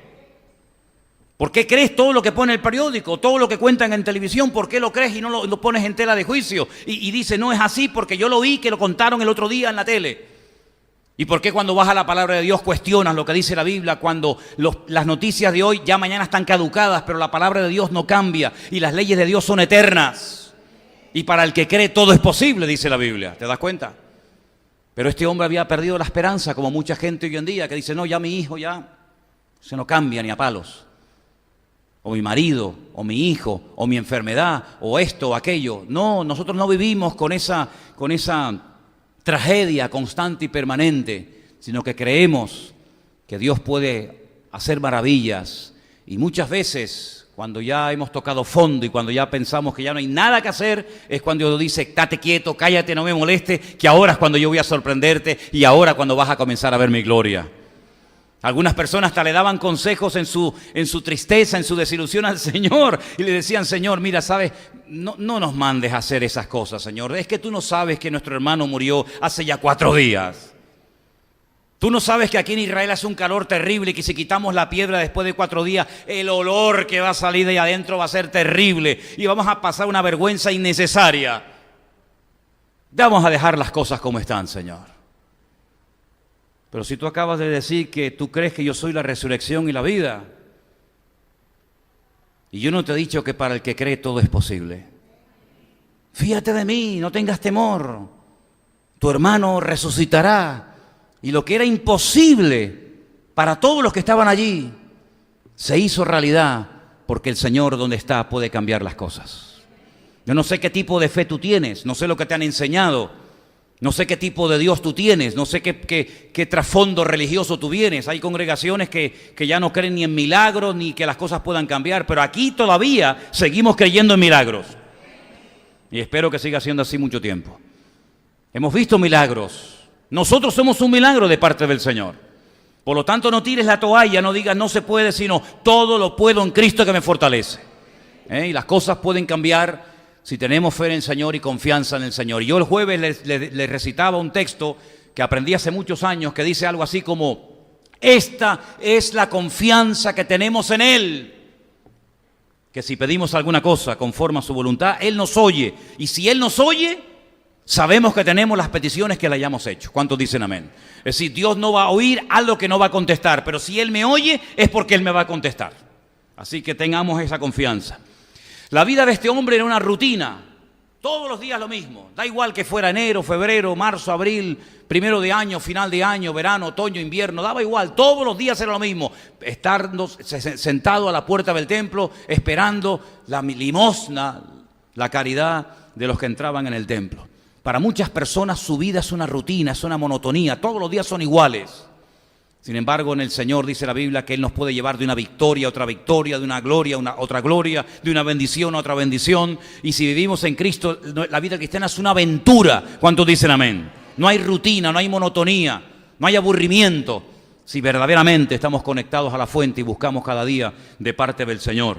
¿Por qué crees todo lo que pone el periódico, todo lo que cuentan en televisión? ¿Por qué lo crees y no lo pones en tela de juicio? Y dice, no es así porque yo lo vi, que lo contaron el otro día en la tele. ¿Y por qué cuando vas a la palabra de Dios cuestionas lo que dice la Biblia, cuando las noticias de hoy ya mañana están caducadas, pero la palabra de Dios no cambia y las leyes de Dios son eternas? Y para el que cree todo es posible, dice la Biblia. ¿Te das cuenta? Pero este hombre había perdido la esperanza, como mucha gente hoy en día, que dice, no, ya mi hijo ya se no cambia ni a palos. O mi marido, o mi hijo, o mi enfermedad, o esto o aquello. No, nosotros no vivimos con esa tragedia constante y permanente, sino que creemos que Dios puede hacer maravillas. Y muchas veces, cuando ya hemos tocado fondo y cuando ya pensamos que ya no hay nada que hacer, es cuando Dios dice, estate quieto, cállate, no me moleste, que ahora es cuando yo voy a sorprenderte y ahora cuando vas a comenzar a ver mi gloria. Algunas personas hasta le daban consejos en su tristeza, en su desilusión al Señor, y le decían, Señor, mira, sabes, no nos mandes a hacer esas cosas, Señor. Es que tú no sabes que nuestro hermano murió hace ya 4 días. Tú no sabes que aquí en Israel hace un calor terrible y que si quitamos la piedra después de 4 días, el olor que va a salir de ahí adentro va a ser terrible y vamos a pasar una vergüenza innecesaria. Vamos a dejar las cosas como están, Señor. Pero si tú acabas de decir que tú crees que yo soy la resurrección y la vida, y yo no te he dicho que para el que cree todo es posible. Fíjate de mí, no tengas temor. Tu hermano resucitará. Y lo que era imposible para todos los que estaban allí, se hizo realidad, porque el Señor donde está puede cambiar las cosas. Yo no sé qué tipo de fe tú tienes, no sé lo que te han enseñado, No sé qué tipo de Dios tú tienes, no sé qué trasfondo religioso tú vienes. Hay congregaciones que ya no creen ni en milagros ni que las cosas puedan cambiar, pero aquí todavía seguimos creyendo en milagros. Y espero que siga siendo así mucho tiempo. Hemos visto milagros. Nosotros somos un milagro de parte del Señor. Por lo tanto, no tires la toalla, no digas no se puede, sino todo lo puedo en Cristo que me fortalece. Y las cosas pueden cambiar si tenemos fe en el Señor y confianza en el Señor. Y yo el jueves les recitaba un texto que aprendí hace muchos años que dice algo así como: esta es la confianza que tenemos en Él, que si pedimos alguna cosa conforme a su voluntad, Él nos oye. Y si Él nos oye, sabemos que tenemos las peticiones que le hayamos hecho. ¿Cuántos dicen amén? Es decir, Dios no va a oír algo que no va a contestar, pero si Él me oye es porque Él me va a contestar. Así que tengamos esa confianza. La vida de este hombre era una rutina, todos los días lo mismo, da igual que fuera enero, febrero, marzo, abril, primero de año, final de año, verano, otoño, invierno, daba igual, todos los días era lo mismo, estar sentado a la puerta del templo esperando la limosna, la caridad de los que entraban en el templo. Para muchas personas su vida es una rutina, es una monotonía, todos los días son iguales. Sin embargo, en el Señor dice la Biblia que Él nos puede llevar de una victoria a otra victoria, de una gloria a otra gloria, de una bendición a otra bendición. Y si vivimos en Cristo, la vida cristiana es una aventura. ¿Cuántos dicen amén? No hay rutina, no hay monotonía, no hay aburrimiento. Si verdaderamente estamos conectados a la fuente y buscamos cada día de parte del Señor.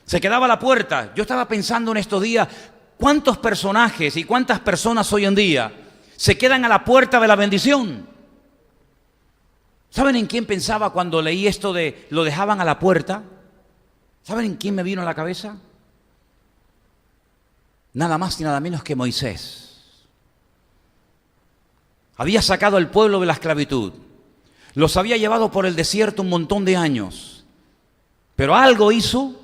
Se quedaba a la puerta. Yo estaba pensando en estos días, ¿cuántos personajes y cuántas personas hoy en día se quedan a la puerta de la bendición? ¿Saben en quién pensaba cuando leí esto de lo dejaban a la puerta? ¿Saben en quién me vino a la cabeza? Nada más ni nada menos que Moisés. Había sacado al pueblo de la esclavitud. Los había llevado por el desierto un montón de años. Pero algo hizo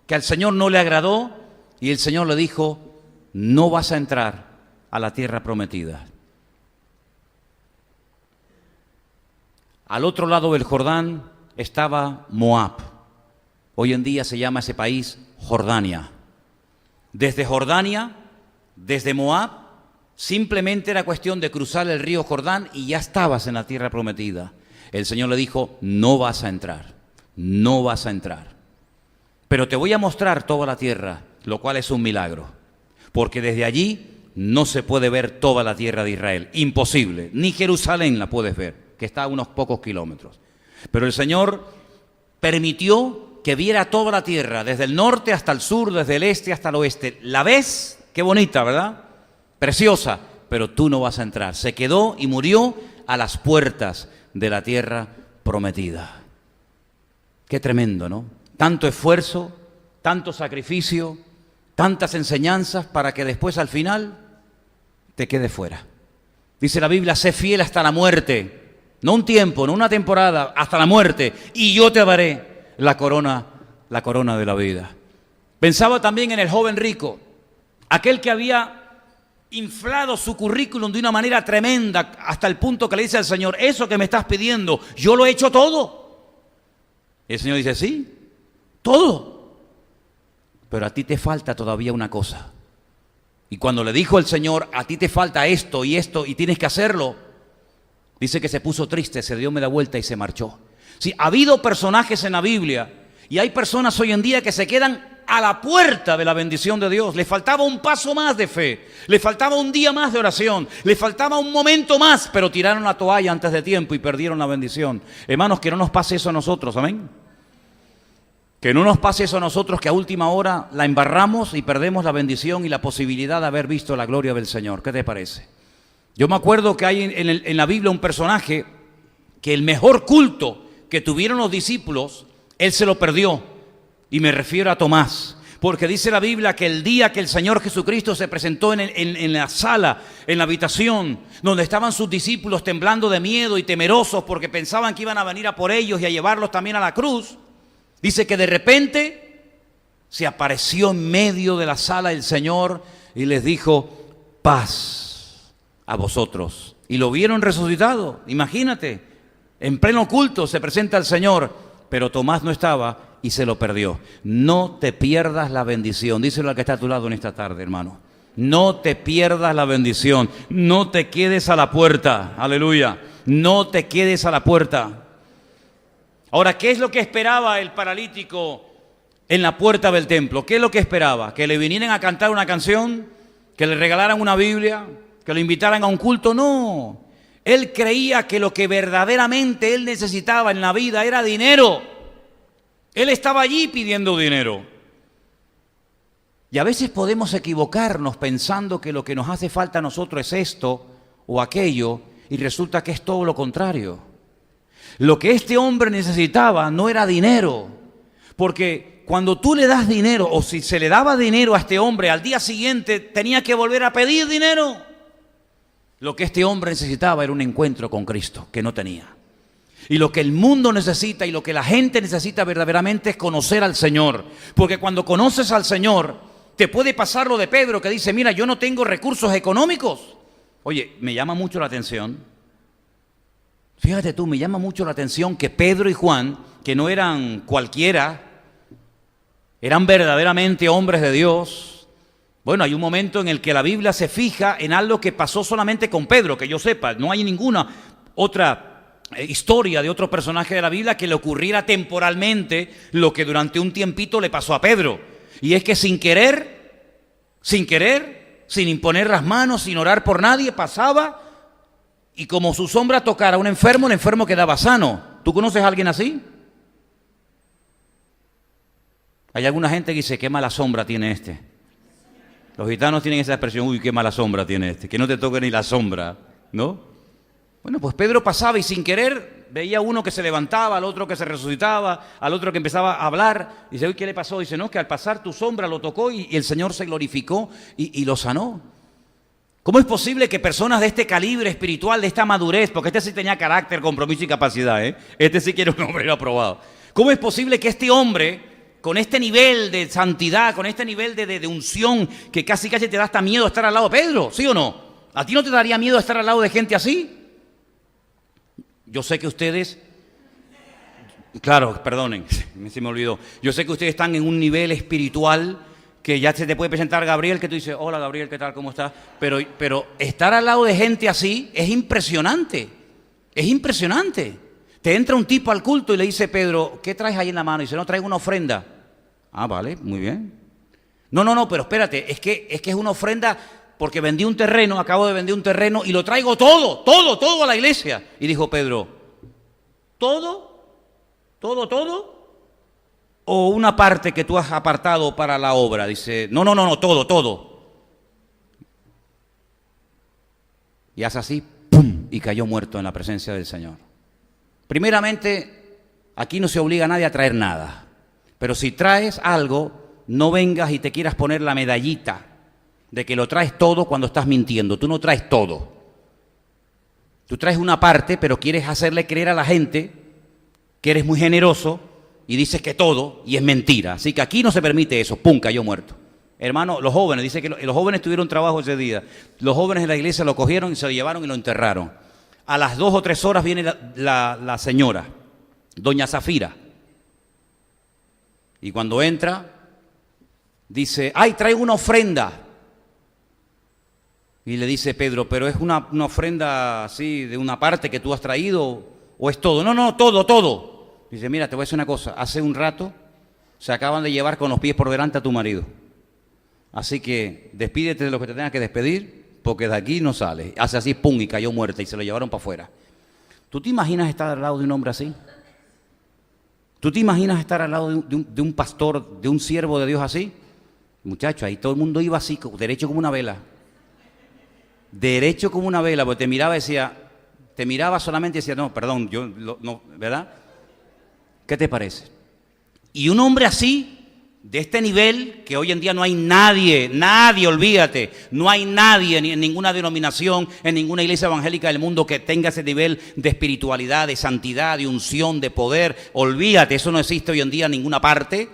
que al Señor no le agradó y el Señor le dijo: no vas a entrar a la tierra prometida. Al otro lado del Jordán estaba Moab. Hoy en día se llama ese país Jordania. Desde Jordania, desde Moab, simplemente era cuestión de cruzar el río Jordán y ya estabas en la tierra prometida. El Señor le dijo: no vas a entrar, no vas a entrar. Pero te voy a mostrar toda la tierra, lo cual es un milagro. Porque desde allí no se puede ver toda la tierra de Israel. Imposible, ni Jerusalén la puedes ver, que está a unos pocos kilómetros. Pero el Señor permitió que viera toda la tierra, desde el norte hasta el sur, desde el este hasta el oeste. ¿La ves? Qué bonita, ¿verdad? Preciosa, pero tú no vas a entrar. Se quedó y murió a las puertas de la tierra prometida. Qué tremendo, ¿no? Tanto esfuerzo, tanto sacrificio, tantas enseñanzas para que después al final te quedes fuera. Dice la Biblia: sé fiel hasta la muerte. No un tiempo, no una temporada, hasta la muerte. Y yo te daré la corona de la vida. Pensaba también en el joven rico, aquel que había inflado su currículum de una manera tremenda, hasta el punto que le dice al Señor: eso que me estás pidiendo, yo lo he hecho todo. Y el Señor dice: sí, todo. Pero a ti te falta todavía una cosa. Y cuando le dijo el Señor: a ti te falta esto y tienes que hacerlo, dice que se puso triste, se dio media vuelta y se marchó. Sí, ha habido personajes en la Biblia y hay personas hoy en día que se quedan a la puerta de la bendición de Dios. Le faltaba un paso más de fe, le faltaba un día más de oración, le faltaba un momento más, pero tiraron la toalla antes de tiempo y perdieron la bendición. Hermanos, que no nos pase eso a nosotros, amén. Que no nos pase eso a nosotros, que a última hora la embarramos y perdemos la bendición y la posibilidad de haber visto la gloria del Señor. ¿Qué te parece? Yo me acuerdo que hay en la Biblia un personaje que el mejor culto que tuvieron los discípulos, él se lo perdió. Y me refiero a Tomás. Porque dice la Biblia que el día que el Señor Jesucristo se presentó en la sala, en la habitación, donde estaban sus discípulos temblando de miedo y temerosos porque pensaban que iban a venir a por ellos y a llevarlos también a la cruz, dice que de repente se apareció en medio de la sala el Señor y les dijo: paz a vosotros. Y lo vieron resucitado. Imagínate, en pleno culto se presenta el Señor, pero Tomás no estaba y se lo perdió. No te pierdas la bendición. Díselo al que está a tu lado en esta tarde, hermano. No te pierdas la bendición. No te quedes a la puerta. Aleluya. No te quedes a la puerta. Ahora, ¿qué es lo que esperaba el paralítico en la puerta del templo? ¿Qué es lo que esperaba? ¿Que le vinieran a cantar una canción? ¿Que le regalaran una Biblia? ¿Que lo invitaran a un culto? No. Él creía que lo que verdaderamente él necesitaba en la vida era dinero. Él estaba allí pidiendo dinero. Y a veces podemos equivocarnos pensando que lo que nos hace falta a nosotros es esto o aquello, y resulta que es todo lo contrario. Lo que este hombre necesitaba no era dinero, porque cuando tú le das dinero, o si se le daba dinero a este hombre, al día siguiente tenía que volver a pedir dinero. Lo que este hombre necesitaba era un encuentro con Cristo, que no tenía. Y lo que el mundo necesita y lo que la gente necesita verdaderamente es conocer al Señor. Porque cuando conoces al Señor, te puede pasar lo de Pedro, que dice, mira, yo no tengo recursos económicos. Oye, me llama mucho la atención. Fíjate tú, me llama mucho la atención que Pedro y Juan, que no eran cualquiera, eran verdaderamente hombres de Dios. Bueno, hay un momento en el que la Biblia se fija en algo que pasó solamente con Pedro, que yo sepa, no hay ninguna otra historia de otro personaje de la Biblia que le ocurriera temporalmente lo que durante un tiempito le pasó a Pedro. Y es que sin querer, sin imponer las manos, sin orar por nadie, pasaba y como su sombra tocara a un enfermo, el enfermo quedaba sano. ¿Tú conoces a alguien así? Hay alguna gente que dice, qué mala sombra tiene este. Los gitanos tienen esa expresión, uy, qué mala sombra tiene este, que no te toque ni la sombra, ¿no? Bueno, pues Pedro pasaba y sin querer veía a uno que se levantaba, al otro que se resucitaba, al otro que empezaba a hablar. Dice, uy, ¿qué le pasó? Dice, no, que al pasar tu sombra lo tocó y el Señor se glorificó y lo sanó. ¿Cómo es posible que personas de este calibre espiritual, de esta madurez, porque este sí tenía carácter, compromiso y capacidad, este sí que era un hombre aprobado. ¿Cómo es posible que este hombre, con este nivel de santidad, con este nivel de unción, que casi te da hasta miedo estar al lado de Pedro, ¿sí o no? ¿A ti no te daría miedo estar al lado de gente así? Yo sé que ustedes, claro, perdonen, se me olvidó. Yo sé que ustedes están en un nivel espiritual que ya se te puede presentar Gabriel, que tú dices, hola Gabriel, ¿qué tal? ¿Cómo estás? Pero estar al lado de gente así es impresionante, es impresionante. Te entra un tipo al culto y le dice, Pedro, ¿qué traes ahí en la mano? Y dice, no, traigo una ofrenda. Ah, vale, muy bien. No, pero espérate, es que es una ofrenda porque vendí un terreno, acabo de vender un terreno y lo traigo todo a la iglesia. Y dijo Pedro, ¿todo? ¿O una parte que tú has apartado para la obra? Dice, no, todo. Y hace así, ¡pum! Y cayó muerto en la presencia del Señor. Primeramente, aquí no se obliga a nadie a traer nada. Pero si traes algo, no vengas y te quieras poner la medallita de que lo traes todo cuando estás mintiendo. Tú no traes todo. Tú traes una parte, pero quieres hacerle creer a la gente que eres muy generoso y dices que todo, y es mentira. Así que aquí no se permite eso. ¡Pum! Cayó muerto. Hermano, los jóvenes, dice que los jóvenes tuvieron trabajo ese día. Los jóvenes de la iglesia lo cogieron y se lo llevaron y lo enterraron. A las 2 o 3 horas viene la señora, doña Zafira. Y cuando entra, dice, ¡ay, traigo una ofrenda! Y le dice Pedro, ¿pero es una ofrenda así de una parte que tú has traído o es todo? No, todo. Dice, mira, te voy a decir una cosa, hace un rato se acaban de llevar con los pies por delante a tu marido. Así que despídete de lo que te tengas que despedir, porque de aquí no sales. Hace así, pum, y cayó muerta y se lo llevaron para afuera. ¿Tú te imaginas estar al lado de un hombre así? ¿Tú te imaginas estar al lado de un pastor, de un siervo de Dios así? Muchacho, ahí todo el mundo iba así, derecho como una vela. Derecho como una vela, porque te miraba solamente y decía, no, perdón, no, ¿verdad? ¿Qué te parece? Y un hombre así, de este nivel, que hoy en día no hay nadie, olvídate, no hay nadie ni en ninguna denominación, en ninguna iglesia evangélica del mundo que tenga ese nivel de espiritualidad, de santidad, de unción, de poder, olvídate, eso no existe hoy en día en ninguna parte.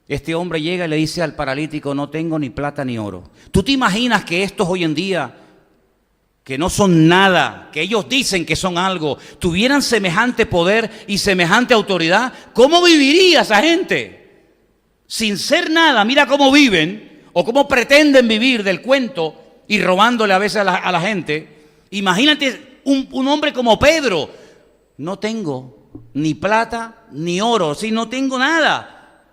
Este hombre llega y le dice al paralítico, no tengo ni plata ni oro. ¿Tú te imaginas que estos hoy en día, que no son nada, que ellos dicen que son algo, tuvieran semejante poder y semejante autoridad? ¿Cómo viviría esa gente? Sin ser nada, mira cómo viven. o cómo pretenden vivir del cuento y robándole a veces a la gente. Imagínate un hombre como Pedro. No tengo ni plata ni oro, sí, no tengo nada.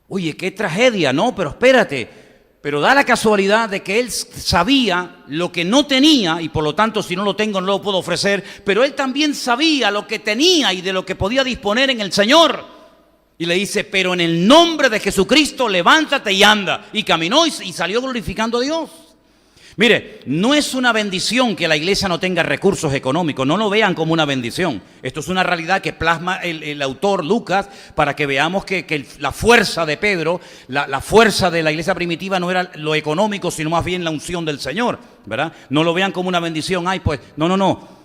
Oye, qué tragedia, no, pero espérate. Pero da la casualidad de que él sabía lo que no tenía y por lo tanto si no lo tengo no lo puedo ofrecer, pero él también sabía lo que tenía y de lo que podía disponer en el Señor. Y le dice, pero en el nombre de Jesucristo levántate y anda. Y caminó y salió glorificando a Dios. Mire, no es una bendición que la iglesia no tenga recursos económicos, no lo vean como una bendición. Esto es una realidad que plasma el autor Lucas para que veamos que la fuerza de Pedro, la fuerza de la iglesia primitiva no era lo económico, sino más bien la unción del Señor, ¿verdad? No lo vean como una bendición, ay pues, no.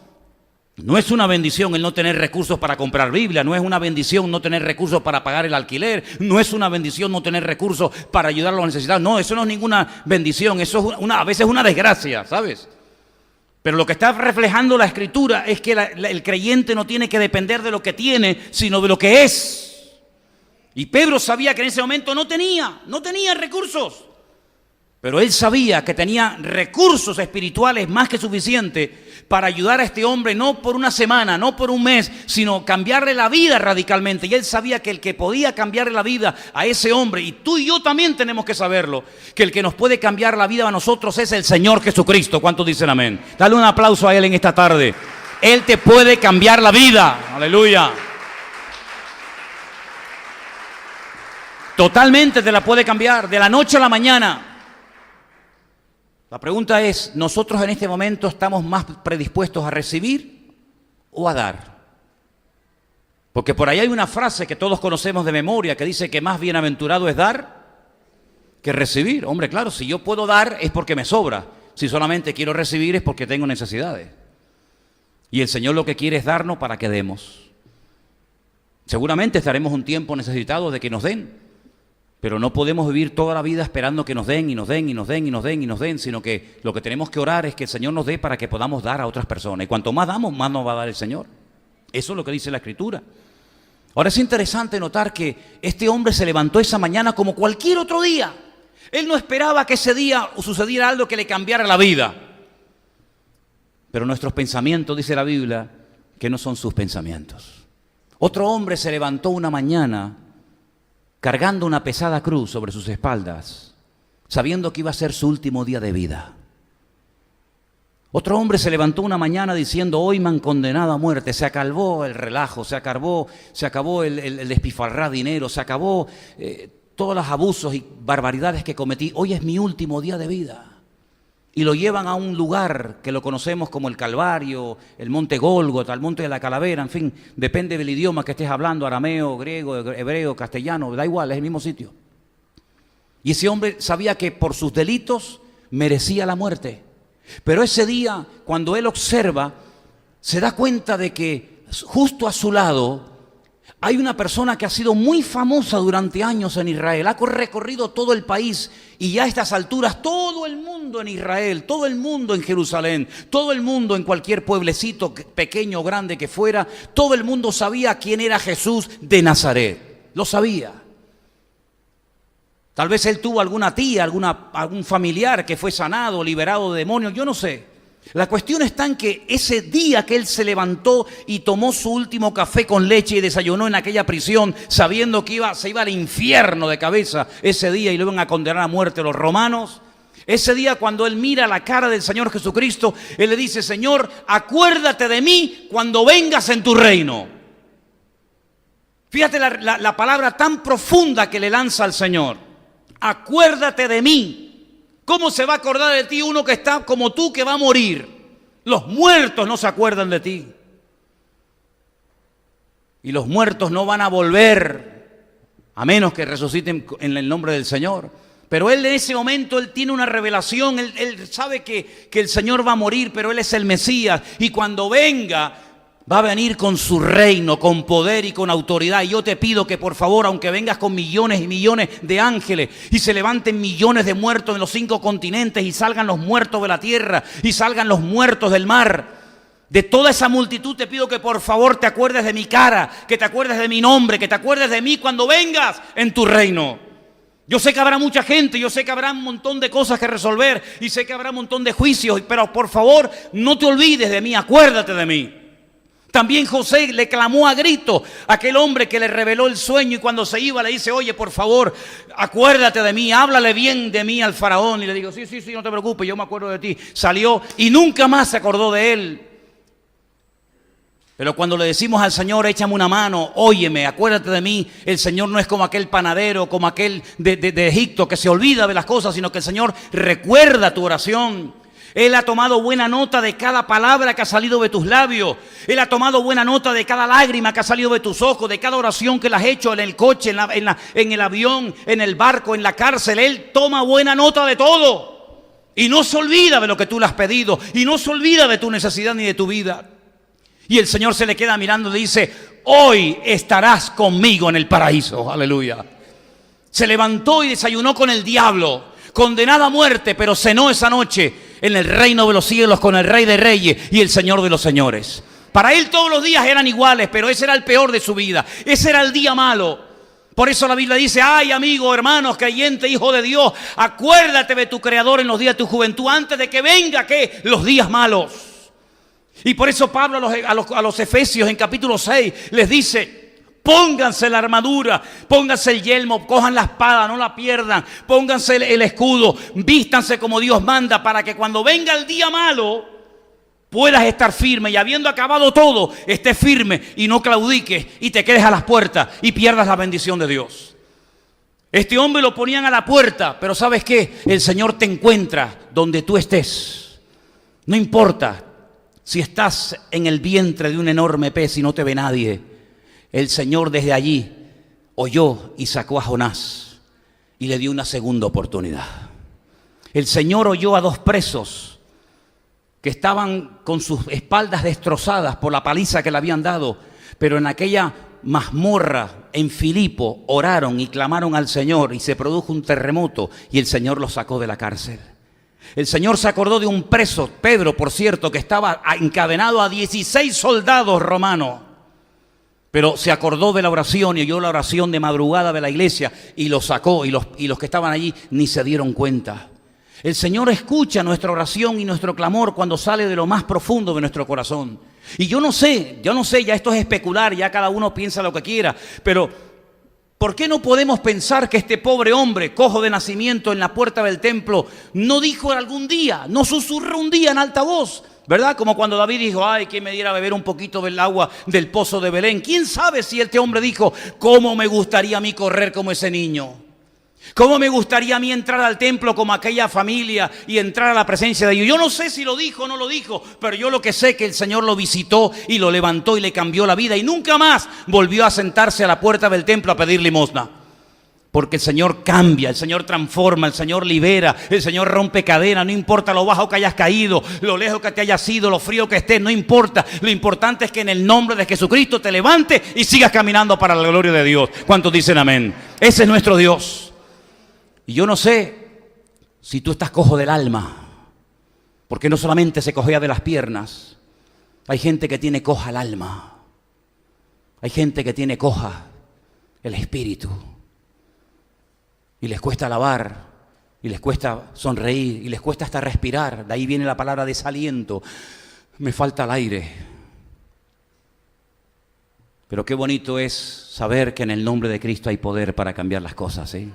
No es una bendición el no tener recursos para comprar Biblia, no es una bendición no tener recursos para pagar el alquiler, no es una bendición no tener recursos para ayudar a los necesitados. No, eso no es ninguna bendición, eso es a veces una desgracia, ¿sabes? Pero lo que está reflejando la Escritura es que el creyente no tiene que depender de lo que tiene, sino de lo que es. Y Pedro sabía que en ese momento no tenía recursos. Pero él sabía que tenía recursos espirituales más que suficientes para ayudar a este hombre, no por una semana, no por un mes, sino cambiarle la vida radicalmente. Y él sabía que el que podía cambiarle la vida a ese hombre, y tú y yo también tenemos que saberlo, que el que nos puede cambiar la vida a nosotros es el Señor Jesucristo. ¿Cuántos dicen amén? Dale un aplauso a Él en esta tarde. Él te puede cambiar la vida. Aleluya. Totalmente te la puede cambiar, de la noche a la mañana. La pregunta es, ¿nosotros en este momento estamos más predispuestos a recibir o a dar? Porque por ahí hay una frase que todos conocemos de memoria que dice que más bienaventurado es dar que recibir. Hombre, claro, si yo puedo dar es porque me sobra. Si solamente quiero recibir es porque tengo necesidades. Y el Señor lo que quiere es darnos para que demos. Seguramente estaremos un tiempo necesitados de que nos den. Pero no podemos vivir toda la vida esperando que nos den y nos den y nos den y nos den y nos den, sino que lo que tenemos que orar es que el Señor nos dé para que podamos dar a otras personas. Y cuanto más damos, más nos va a dar el Señor. Eso es lo que dice la Escritura. Ahora es interesante notar que este hombre se levantó esa mañana como cualquier otro día. Él no esperaba que ese día sucediera algo que le cambiara la vida. Pero nuestros pensamientos, dice la Biblia, que no son sus pensamientos. Otro hombre se levantó una mañana cargando una pesada cruz sobre sus espaldas, sabiendo que iba a ser su último día de vida. Otro hombre se levantó una mañana diciendo, hoy me han condenado a muerte, se acabó el relajo, se acabó el despilfarrar dinero, se acabó todos los abusos y barbaridades que cometí, hoy es mi último día de vida. Y lo llevan a un lugar que lo conocemos como el Calvario, el Monte Gólgota, el Monte de la Calavera, en fin, depende del idioma que estés hablando, arameo, griego, hebreo, castellano, da igual, es el mismo sitio. Y ese hombre sabía que por sus delitos merecía la muerte. Pero ese día, cuando él observa, se da cuenta de que justo a su lado hay una persona que ha sido muy famosa durante años en Israel, ha recorrido todo el país y ya a estas alturas todo el mundo en Israel, todo el mundo en Jerusalén, todo el mundo en cualquier pueblecito pequeño o grande que fuera, todo el mundo sabía quién era Jesús de Nazaret, lo sabía. Tal vez él tuvo alguna tía, algún familiar que fue sanado, liberado de demonios, yo no sé. La cuestión está en que ese día que él se levantó y tomó su último café con leche y desayunó en aquella prisión, sabiendo que se iba al infierno de cabeza ese día y lo iban a condenar a muerte los romanos, ese día cuando él mira la cara del Señor Jesucristo, él le dice, Señor, acuérdate de mí cuando vengas en tu reino. Fíjate la palabra tan profunda que le lanza al Señor. Acuérdate de mí. ¿Cómo se va a acordar de ti uno que está como tú que va a morir? Los muertos no se acuerdan de ti. Y los muertos no van a volver a menos que resuciten en el nombre del Señor. Pero él en ese momento, él tiene una revelación, él sabe que el Señor va a morir, pero él es el Mesías. Y cuando venga, va a venir con su reino, con poder y con autoridad. Y yo te pido que por favor, aunque vengas con millones y millones de ángeles y se levanten millones de muertos en los 5 continentes y salgan los muertos de la tierra y salgan los muertos del mar, de toda esa multitud te pido que por favor te acuerdes de mi cara, que te acuerdes de mi nombre, que te acuerdes de mí cuando vengas en tu reino. Yo sé que habrá mucha gente, yo sé que habrá un montón de cosas que resolver y sé que habrá un montón de juicios, pero por favor no te olvides de mí, acuérdate de mí. También José le clamó a grito a aquel hombre que le reveló el sueño y cuando se iba le dice, oye, por favor, acuérdate de mí, háblale bien de mí al faraón. Y le digo, sí, no te preocupes, yo me acuerdo de ti. Salió y nunca más se acordó de él. Pero cuando le decimos al Señor, échame una mano, óyeme, acuérdate de mí, el Señor no es como aquel panadero, como aquel de Egipto que se olvida de las cosas, sino que el Señor recuerda tu oración. Él ha tomado buena nota de cada palabra que ha salido de tus labios. Él ha tomado buena nota de cada lágrima que ha salido de tus ojos, de cada oración que le has hecho en el coche, en el avión, en el barco, en la cárcel. Él toma buena nota de todo. Y no se olvida de lo que tú le has pedido. Y no se olvida de tu necesidad ni de tu vida. Y el Señor se le queda mirando y dice, hoy estarás conmigo en el paraíso. Aleluya. Se levantó y desayunó con el diablo, condenado a muerte, pero cenó esa noche en el reino de los cielos con el Rey de Reyes y el Señor de los Señores. Para él todos los días eran iguales, pero ese era el peor de su vida. Ese era el día malo. Por eso la Biblia dice, ay amigo, hermanos, creyente, hijo de Dios, acuérdate de tu Creador en los días de tu juventud antes de que venga, ¿qué? Los días malos. Y por eso Pablo a los Efesios en capítulo 6 les dice, pónganse la armadura, pónganse el yelmo, cojan la espada, no la pierdan, pónganse el escudo, vístanse como Dios manda para que cuando venga el día malo puedas estar firme y habiendo acabado todo, estés firme y no claudiques y te quedes a las puertas y pierdas la bendición de Dios. Este hombre lo ponían a la puerta, pero ¿sabes qué? El Señor te encuentra donde tú estés. No importa si estás en el vientre de un enorme pez y no te ve nadie. El Señor desde allí oyó y sacó a Jonás y le dio una segunda oportunidad. El Señor oyó a dos presos que estaban con sus espaldas destrozadas por la paliza que le habían dado, pero en aquella mazmorra en Filipo oraron y clamaron al Señor y se produjo un terremoto y el Señor los sacó de la cárcel. El Señor se acordó de un preso, Pedro, por cierto, que estaba encadenado a 16 soldados romanos. Pero se acordó de la oración y oyó la oración de madrugada de la iglesia y lo sacó y los que estaban allí ni se dieron cuenta. El Señor escucha nuestra oración y nuestro clamor cuando sale de lo más profundo de nuestro corazón. Y yo no sé, ya esto es especular, ya cada uno piensa lo que quiera, pero ¿por qué no podemos pensar que este pobre hombre, cojo de nacimiento en la puerta del templo, no dijo algún día, no susurró un día en alta voz? ¿Verdad? Como cuando David dijo, ay, que me diera a beber un poquito del agua del pozo de Belén. ¿Quién sabe si este hombre dijo, cómo me gustaría a mí correr como ese niño? ¿Cómo me gustaría a mí entrar al templo como aquella familia y entrar a la presencia de Dios? Yo no sé si lo dijo o no lo dijo, pero yo lo que sé es que el Señor lo visitó y lo levantó y le cambió la vida y nunca más volvió a sentarse a la puerta del templo a pedir limosna. Porque el Señor cambia, el Señor transforma, el Señor libera, el Señor rompe cadenas, no importa lo bajo que hayas caído, lo lejos que te hayas ido, lo frío que estés, no importa. Lo importante es que en el nombre de Jesucristo te levantes y sigas caminando para la gloria de Dios. ¿Cuántos dicen amén? Ese es nuestro Dios. Y yo no sé si tú estás cojo del alma, porque no solamente se cojea de las piernas, hay gente que tiene coja el alma, hay gente que tiene coja el espíritu. Y les cuesta alabar, y les cuesta sonreír, y les cuesta hasta respirar. De ahí viene la palabra desaliento. Me falta el aire. Pero qué bonito es saber que en el nombre de Cristo hay poder para cambiar las cosas, ¿sí?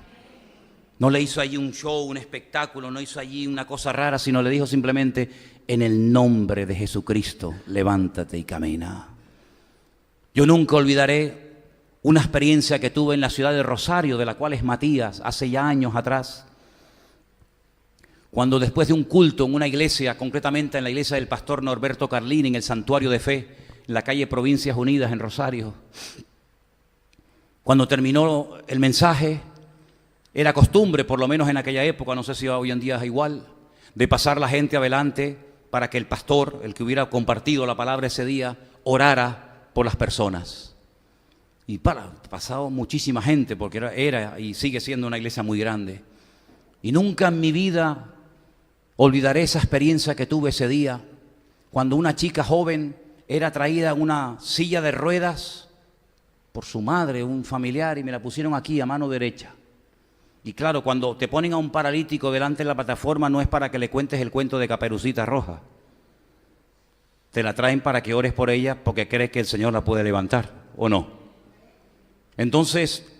No le hizo allí un show, un espectáculo, no hizo allí una cosa rara, sino le dijo simplemente, en el nombre de Jesucristo, levántate y camina. Yo nunca olvidaré una experiencia que tuve en la ciudad de Rosario, de la cual es Matías, hace ya años atrás, cuando después de un culto en una iglesia, concretamente en la iglesia del pastor Norberto Carlini, en el Santuario de Fe, en la calle Provincias Unidas en Rosario, cuando terminó el mensaje, era costumbre, por lo menos en aquella época, no sé si hoy en día es igual, de pasar la gente adelante para que el pastor, el que hubiera compartido la palabra ese día, orara por las personas. Y pasado muchísima gente, porque era y sigue siendo una iglesia muy grande. Y nunca en mi vida olvidaré esa experiencia que tuve ese día, cuando una chica joven era traída en una silla de ruedas por su madre, un familiar, y me la pusieron aquí a mano derecha. Y claro, cuando te ponen a un paralítico delante de la plataforma no es para que le cuentes el cuento de Caperucita Roja. Te la traen para que ores por ella porque crees que el Señor la puede levantar, ¿o no? Entonces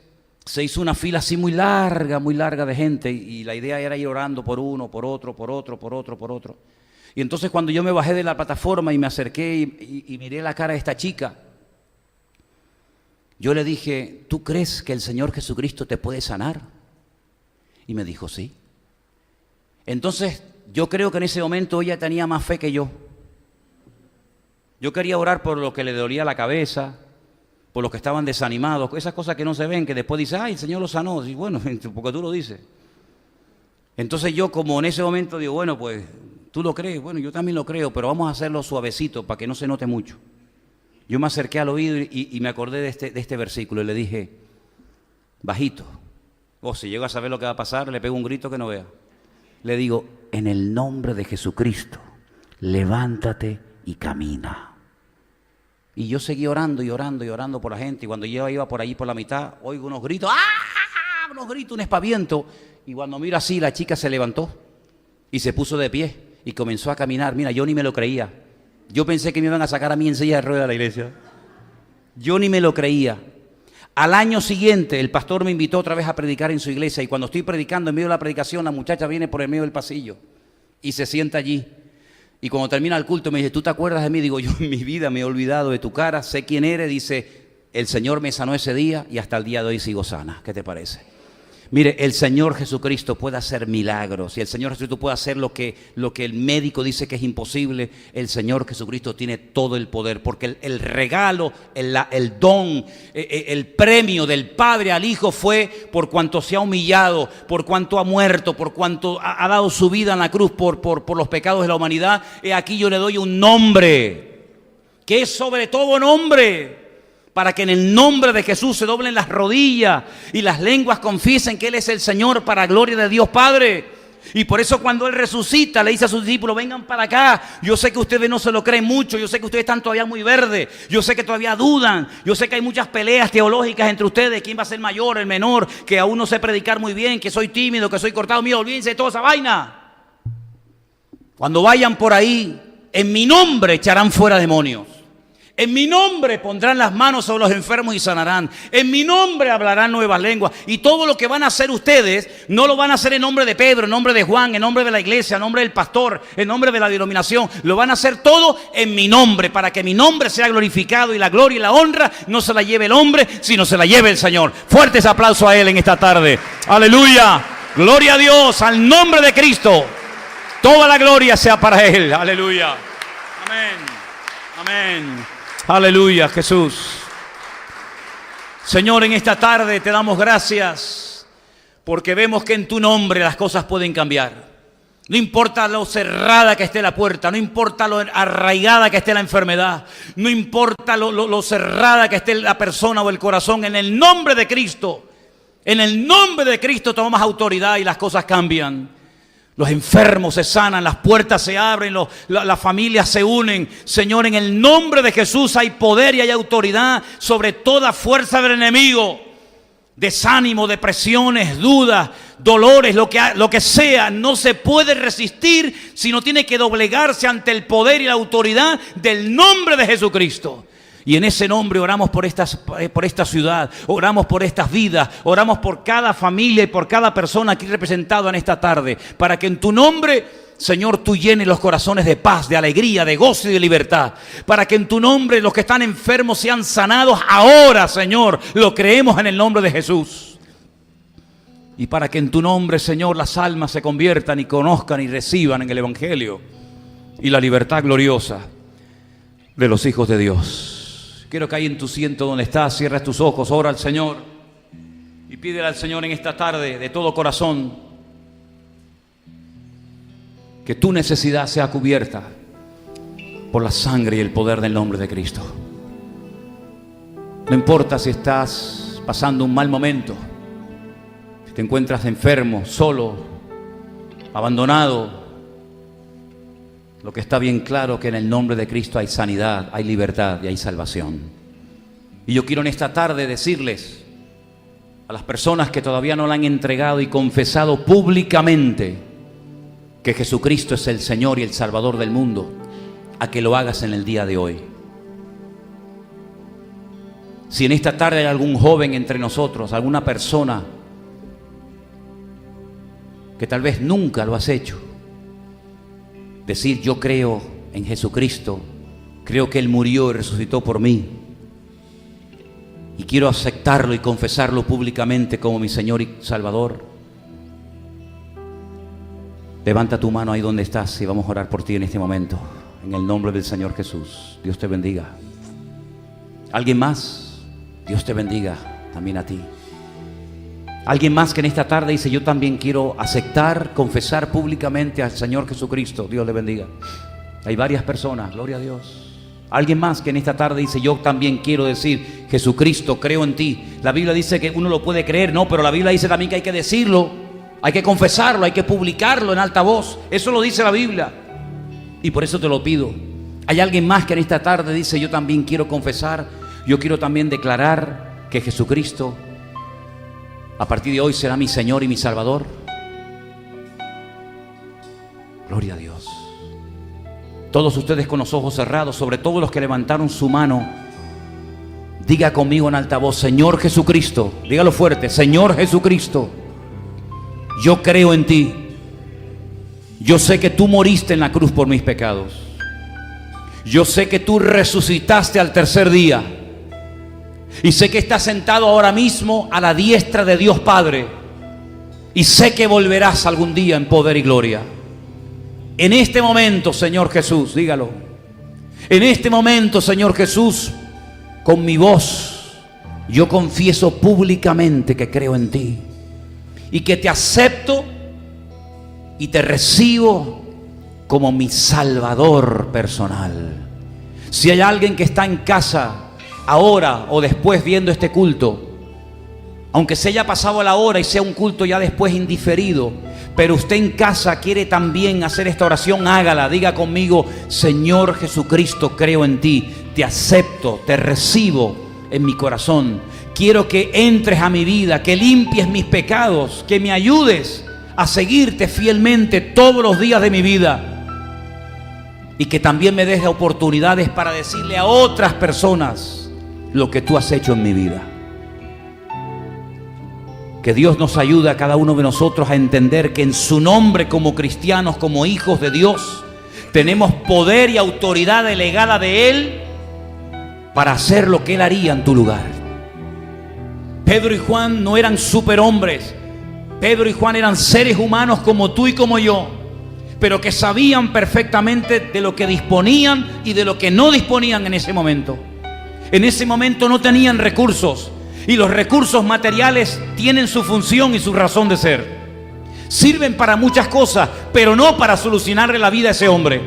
se hizo una fila así muy larga de gente y la idea era ir orando por uno, por otro, por otro, por otro, por otro. Y entonces cuando yo me bajé de la plataforma y me acerqué y miré la cara de esta chica, yo le dije, ¿tú crees que el Señor Jesucristo te puede sanar? Y me dijo, sí. Entonces yo creo que en ese momento ella tenía más fe que yo. Yo quería orar por lo que le dolía la cabeza, por los que estaban desanimados, esas cosas que no se ven, que después dice, ay, el Señor lo sanó. Y bueno, porque tú lo dices. Entonces yo como en ese momento digo, bueno, pues tú lo crees, bueno, yo también lo creo, pero vamos a hacerlo suavecito para que no se note mucho. Yo me acerqué al oído y me acordé de este versículo y le dije, bajito, si llego a saber lo que va a pasar, le pego un grito que no vea. Le digo, en el nombre de Jesucristo, levántate y camina. Y yo seguí orando y orando y orando por la gente. Y cuando yo iba por allí por la mitad, oigo unos gritos, ¡ah! Unos gritos, un espaviento. Y cuando miro así, la chica se levantó y se puso de pie y comenzó a caminar. Mira, yo ni me lo creía. Yo pensé que me iban a sacar a mí en silla de ruedas de la iglesia. Yo ni me lo creía. Al año siguiente, el pastor me invitó otra vez a predicar en su iglesia. Y cuando estoy predicando, en medio de la predicación, la muchacha viene por el medio del pasillo y se sienta allí. Y cuando termina el culto me dice, ¿tú te acuerdas de mí? Digo, yo en mi vida me he olvidado de tu cara, sé quién eres. Dice, el Señor me sanó ese día y hasta el día de hoy sigo sana. ¿Qué te parece? Mire, el Señor Jesucristo puede hacer milagros y el Señor Jesucristo puede hacer lo que el médico dice que es imposible. El Señor Jesucristo tiene todo el poder, porque el regalo, el don, el premio del Padre al Hijo fue por cuanto se ha humillado, por cuanto ha muerto, por cuanto ha dado su vida en la cruz por los pecados de la humanidad. Aquí yo le doy un nombre que es sobre todo nombre, para que en el nombre de Jesús se doblen las rodillas y las lenguas confiesen que Él es el Señor para gloria de Dios Padre. Y por eso cuando Él resucita le dice a sus discípulos, vengan para acá. Yo sé que ustedes no se lo creen mucho, yo sé que ustedes están todavía muy verdes, yo sé que todavía dudan, yo sé que hay muchas peleas teológicas entre ustedes, quién va a ser mayor, el menor, que aún no sé predicar muy bien, que soy tímido, que soy cortado. Mío, olvídense de toda esa vaina. Cuando vayan por ahí, en mi nombre echarán fuera demonios. En mi nombre pondrán las manos sobre los enfermos y sanarán. En mi nombre hablarán nuevas lenguas. Y todo lo que van a hacer ustedes, no lo van a hacer en nombre de Pedro, en nombre de Juan, en nombre de la iglesia, en nombre del pastor, en nombre de la denominación. Lo van a hacer todo en mi nombre, para que mi nombre sea glorificado y la gloria y la honra no se la lleve el hombre, sino se la lleve el Señor. Fuertes aplausos a Él en esta tarde. Aleluya. Gloria a Dios, al nombre de Cristo. Toda la gloria sea para Él. Aleluya. Amén. Amén. Aleluya, Jesús. Señor, en esta tarde te damos gracias porque vemos que en tu nombre las cosas pueden cambiar. No importa lo cerrada que esté la puerta, no importa lo arraigada que esté la enfermedad, no importa lo cerrada que esté la persona o el corazón, en el nombre de Cristo tomamos autoridad y las cosas cambian. Los enfermos se sanan, las puertas se abren, las familias se unen. Señor, en el nombre de Jesús hay poder y hay autoridad sobre toda fuerza del enemigo. Desánimo, depresiones, dudas, dolores, lo que sea, no se puede resistir, sino tiene que doblegarse ante el poder y la autoridad del nombre de Jesucristo. Y en ese nombre oramos por esta ciudad, oramos por estas vidas, oramos por cada familia y por cada persona aquí representada en esta tarde, para que en tu nombre, Señor, tú llenes los corazones de paz, de alegría, de gozo y de libertad. Para que en tu nombre los que están enfermos sean sanados ahora, Señor. Lo creemos en el nombre de Jesús. Y para que en tu nombre, Señor, las almas se conviertan y conozcan y reciban en el Evangelio y la libertad gloriosa de los hijos de Dios. Quiero que ahí en tu asiento donde estás, cierres tus ojos, ora al Señor y pídele al Señor en esta tarde de todo corazón que tu necesidad sea cubierta por la sangre y el poder del nombre de Cristo. No importa si estás pasando un mal momento, si te encuentras enfermo, solo, abandonado. Lo que está bien claro que en el nombre de Cristo hay sanidad, hay libertad y hay salvación. Y yo quiero en esta tarde decirles a las personas que todavía no la han entregado y confesado públicamente que Jesucristo es el Señor y el Salvador del mundo, a que lo hagas en el día de hoy. Si en esta tarde hay algún joven entre nosotros, alguna persona que tal vez nunca lo has hecho, decir: yo creo en Jesucristo, creo que Él murió y resucitó por mí, y quiero aceptarlo y confesarlo públicamente como mi Señor y Salvador. Levanta tu mano ahí donde estás y vamos a orar por ti en este momento, en el nombre del Señor Jesús. Dios te bendiga. ¿Alguien más? Dios te bendiga también a ti. Alguien más que en esta tarde dice: yo también quiero aceptar, confesar públicamente al Señor Jesucristo. Dios le bendiga. Hay varias personas, gloria a Dios. Alguien más que en esta tarde dice: yo también quiero decir: Jesucristo, creo en ti. La Biblia dice que uno lo puede creer, no, pero la Biblia dice también que hay que decirlo, hay que confesarlo, hay que publicarlo en alta voz. Eso lo dice la Biblia, y por eso te lo pido. Hay alguien más que en esta tarde dice: yo también quiero confesar, yo quiero también declarar que Jesucristo a partir de hoy será mi Señor y mi Salvador. Gloria a Dios. Todos ustedes con los ojos cerrados, sobre todo los que levantaron su mano, diga conmigo en alta voz: Señor Jesucristo, dígalo fuerte: Señor Jesucristo, yo creo en ti. Yo sé que tú moriste en la cruz por mis pecados. Yo sé que tú resucitaste al tercer día. Y sé que estás sentado ahora mismo a la diestra de Dios Padre. Y sé que volverás algún día en poder y gloria. En este momento, Señor Jesús, dígalo. En este momento, Señor Jesús, con mi voz, yo confieso públicamente que creo en ti. Y que te acepto y te recibo como mi Salvador personal. Si hay alguien que está en casa ahora o después viendo este culto, aunque se haya pasado la hora y sea un culto ya después indiferido, pero usted en casa quiere también hacer esta oración, hágala. Diga conmigo: Señor Jesucristo, creo en ti, te acepto, te recibo en mi corazón. Quiero que entres a mi vida, que limpies mis pecados, que me ayudes a seguirte fielmente todos los días de mi vida. Y que también me des oportunidades para decirle a otras personas lo que tú has hecho en mi vida. Que Dios nos ayude a cada uno de nosotros a entender que en su nombre, como cristianos, como hijos de Dios, tenemos poder y autoridad delegada de Él para hacer lo que Él haría en tu lugar. Pedro y Juan no eran superhombres. Pedro y Juan eran seres humanos como tú y como yo, pero que sabían perfectamente de lo que disponían y de lo que no disponían en ese momento. En ese momento no tenían recursos, y los recursos materiales tienen su función y su razón de ser. Sirven para muchas cosas, pero no para solucionarle la vida a ese hombre.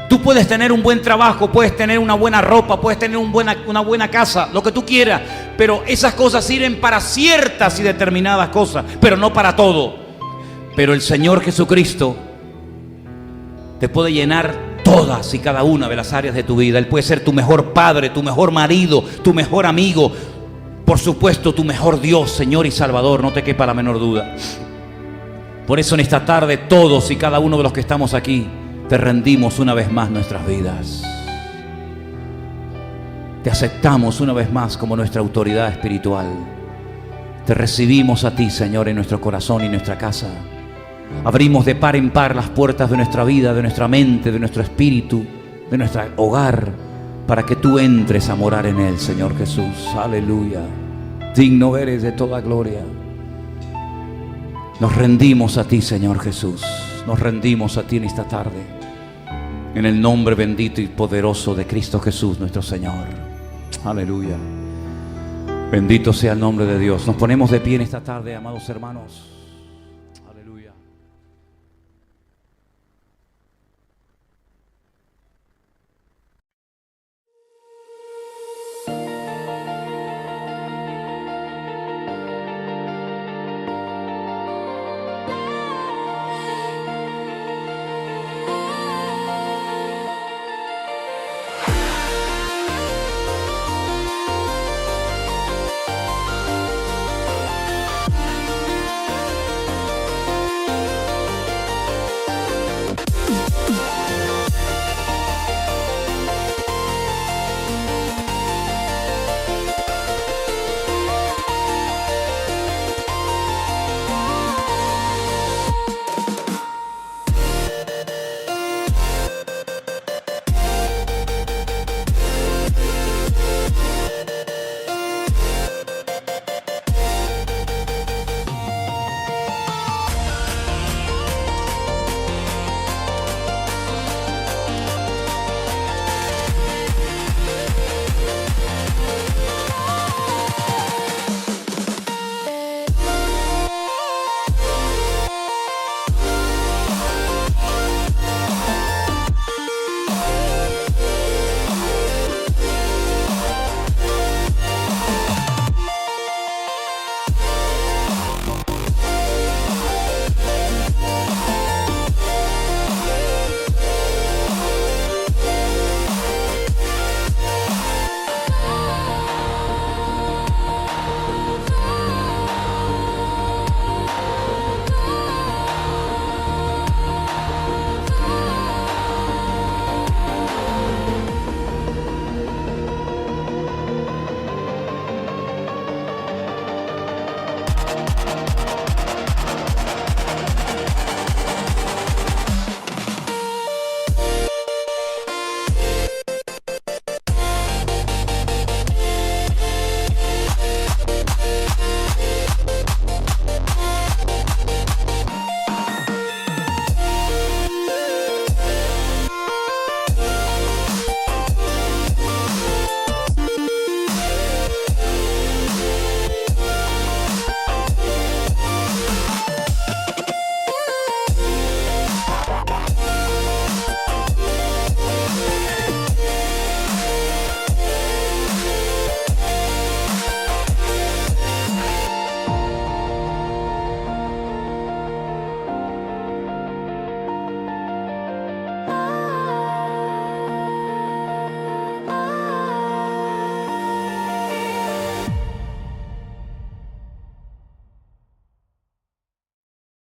Tú puedes tener un buen trabajo, puedes tener una buena ropa, puedes tener una buena casa, lo que tú quieras, pero esas cosas sirven para ciertas y determinadas cosas, pero no para todo. Pero el Señor Jesucristo te puede llenar todas y cada una de las áreas de tu vida. Él puede ser tu mejor padre, tu mejor marido, tu mejor amigo, por supuesto tu mejor Dios, Señor y Salvador, no te quepa la menor duda. Por eso en esta tarde todos y cada uno de los que estamos aquí te rendimos una vez más nuestras vidas. Te aceptamos una vez más como nuestra autoridad espiritual. Te recibimos a ti, Señor, en nuestro corazón y nuestra casa. Abrimos de par en par las puertas de nuestra vida, de nuestra mente, de nuestro espíritu, de nuestro hogar, para que tú entres a morar en él, Señor Jesús. Aleluya. Digno eres de toda gloria. Nos rendimos a ti, Señor Jesús. Nos rendimos a ti en esta tarde, en el nombre bendito y poderoso de Cristo Jesús, nuestro Señor. Aleluya. Bendito sea el nombre de Dios. Nos ponemos de pie en esta tarde, amados hermanos.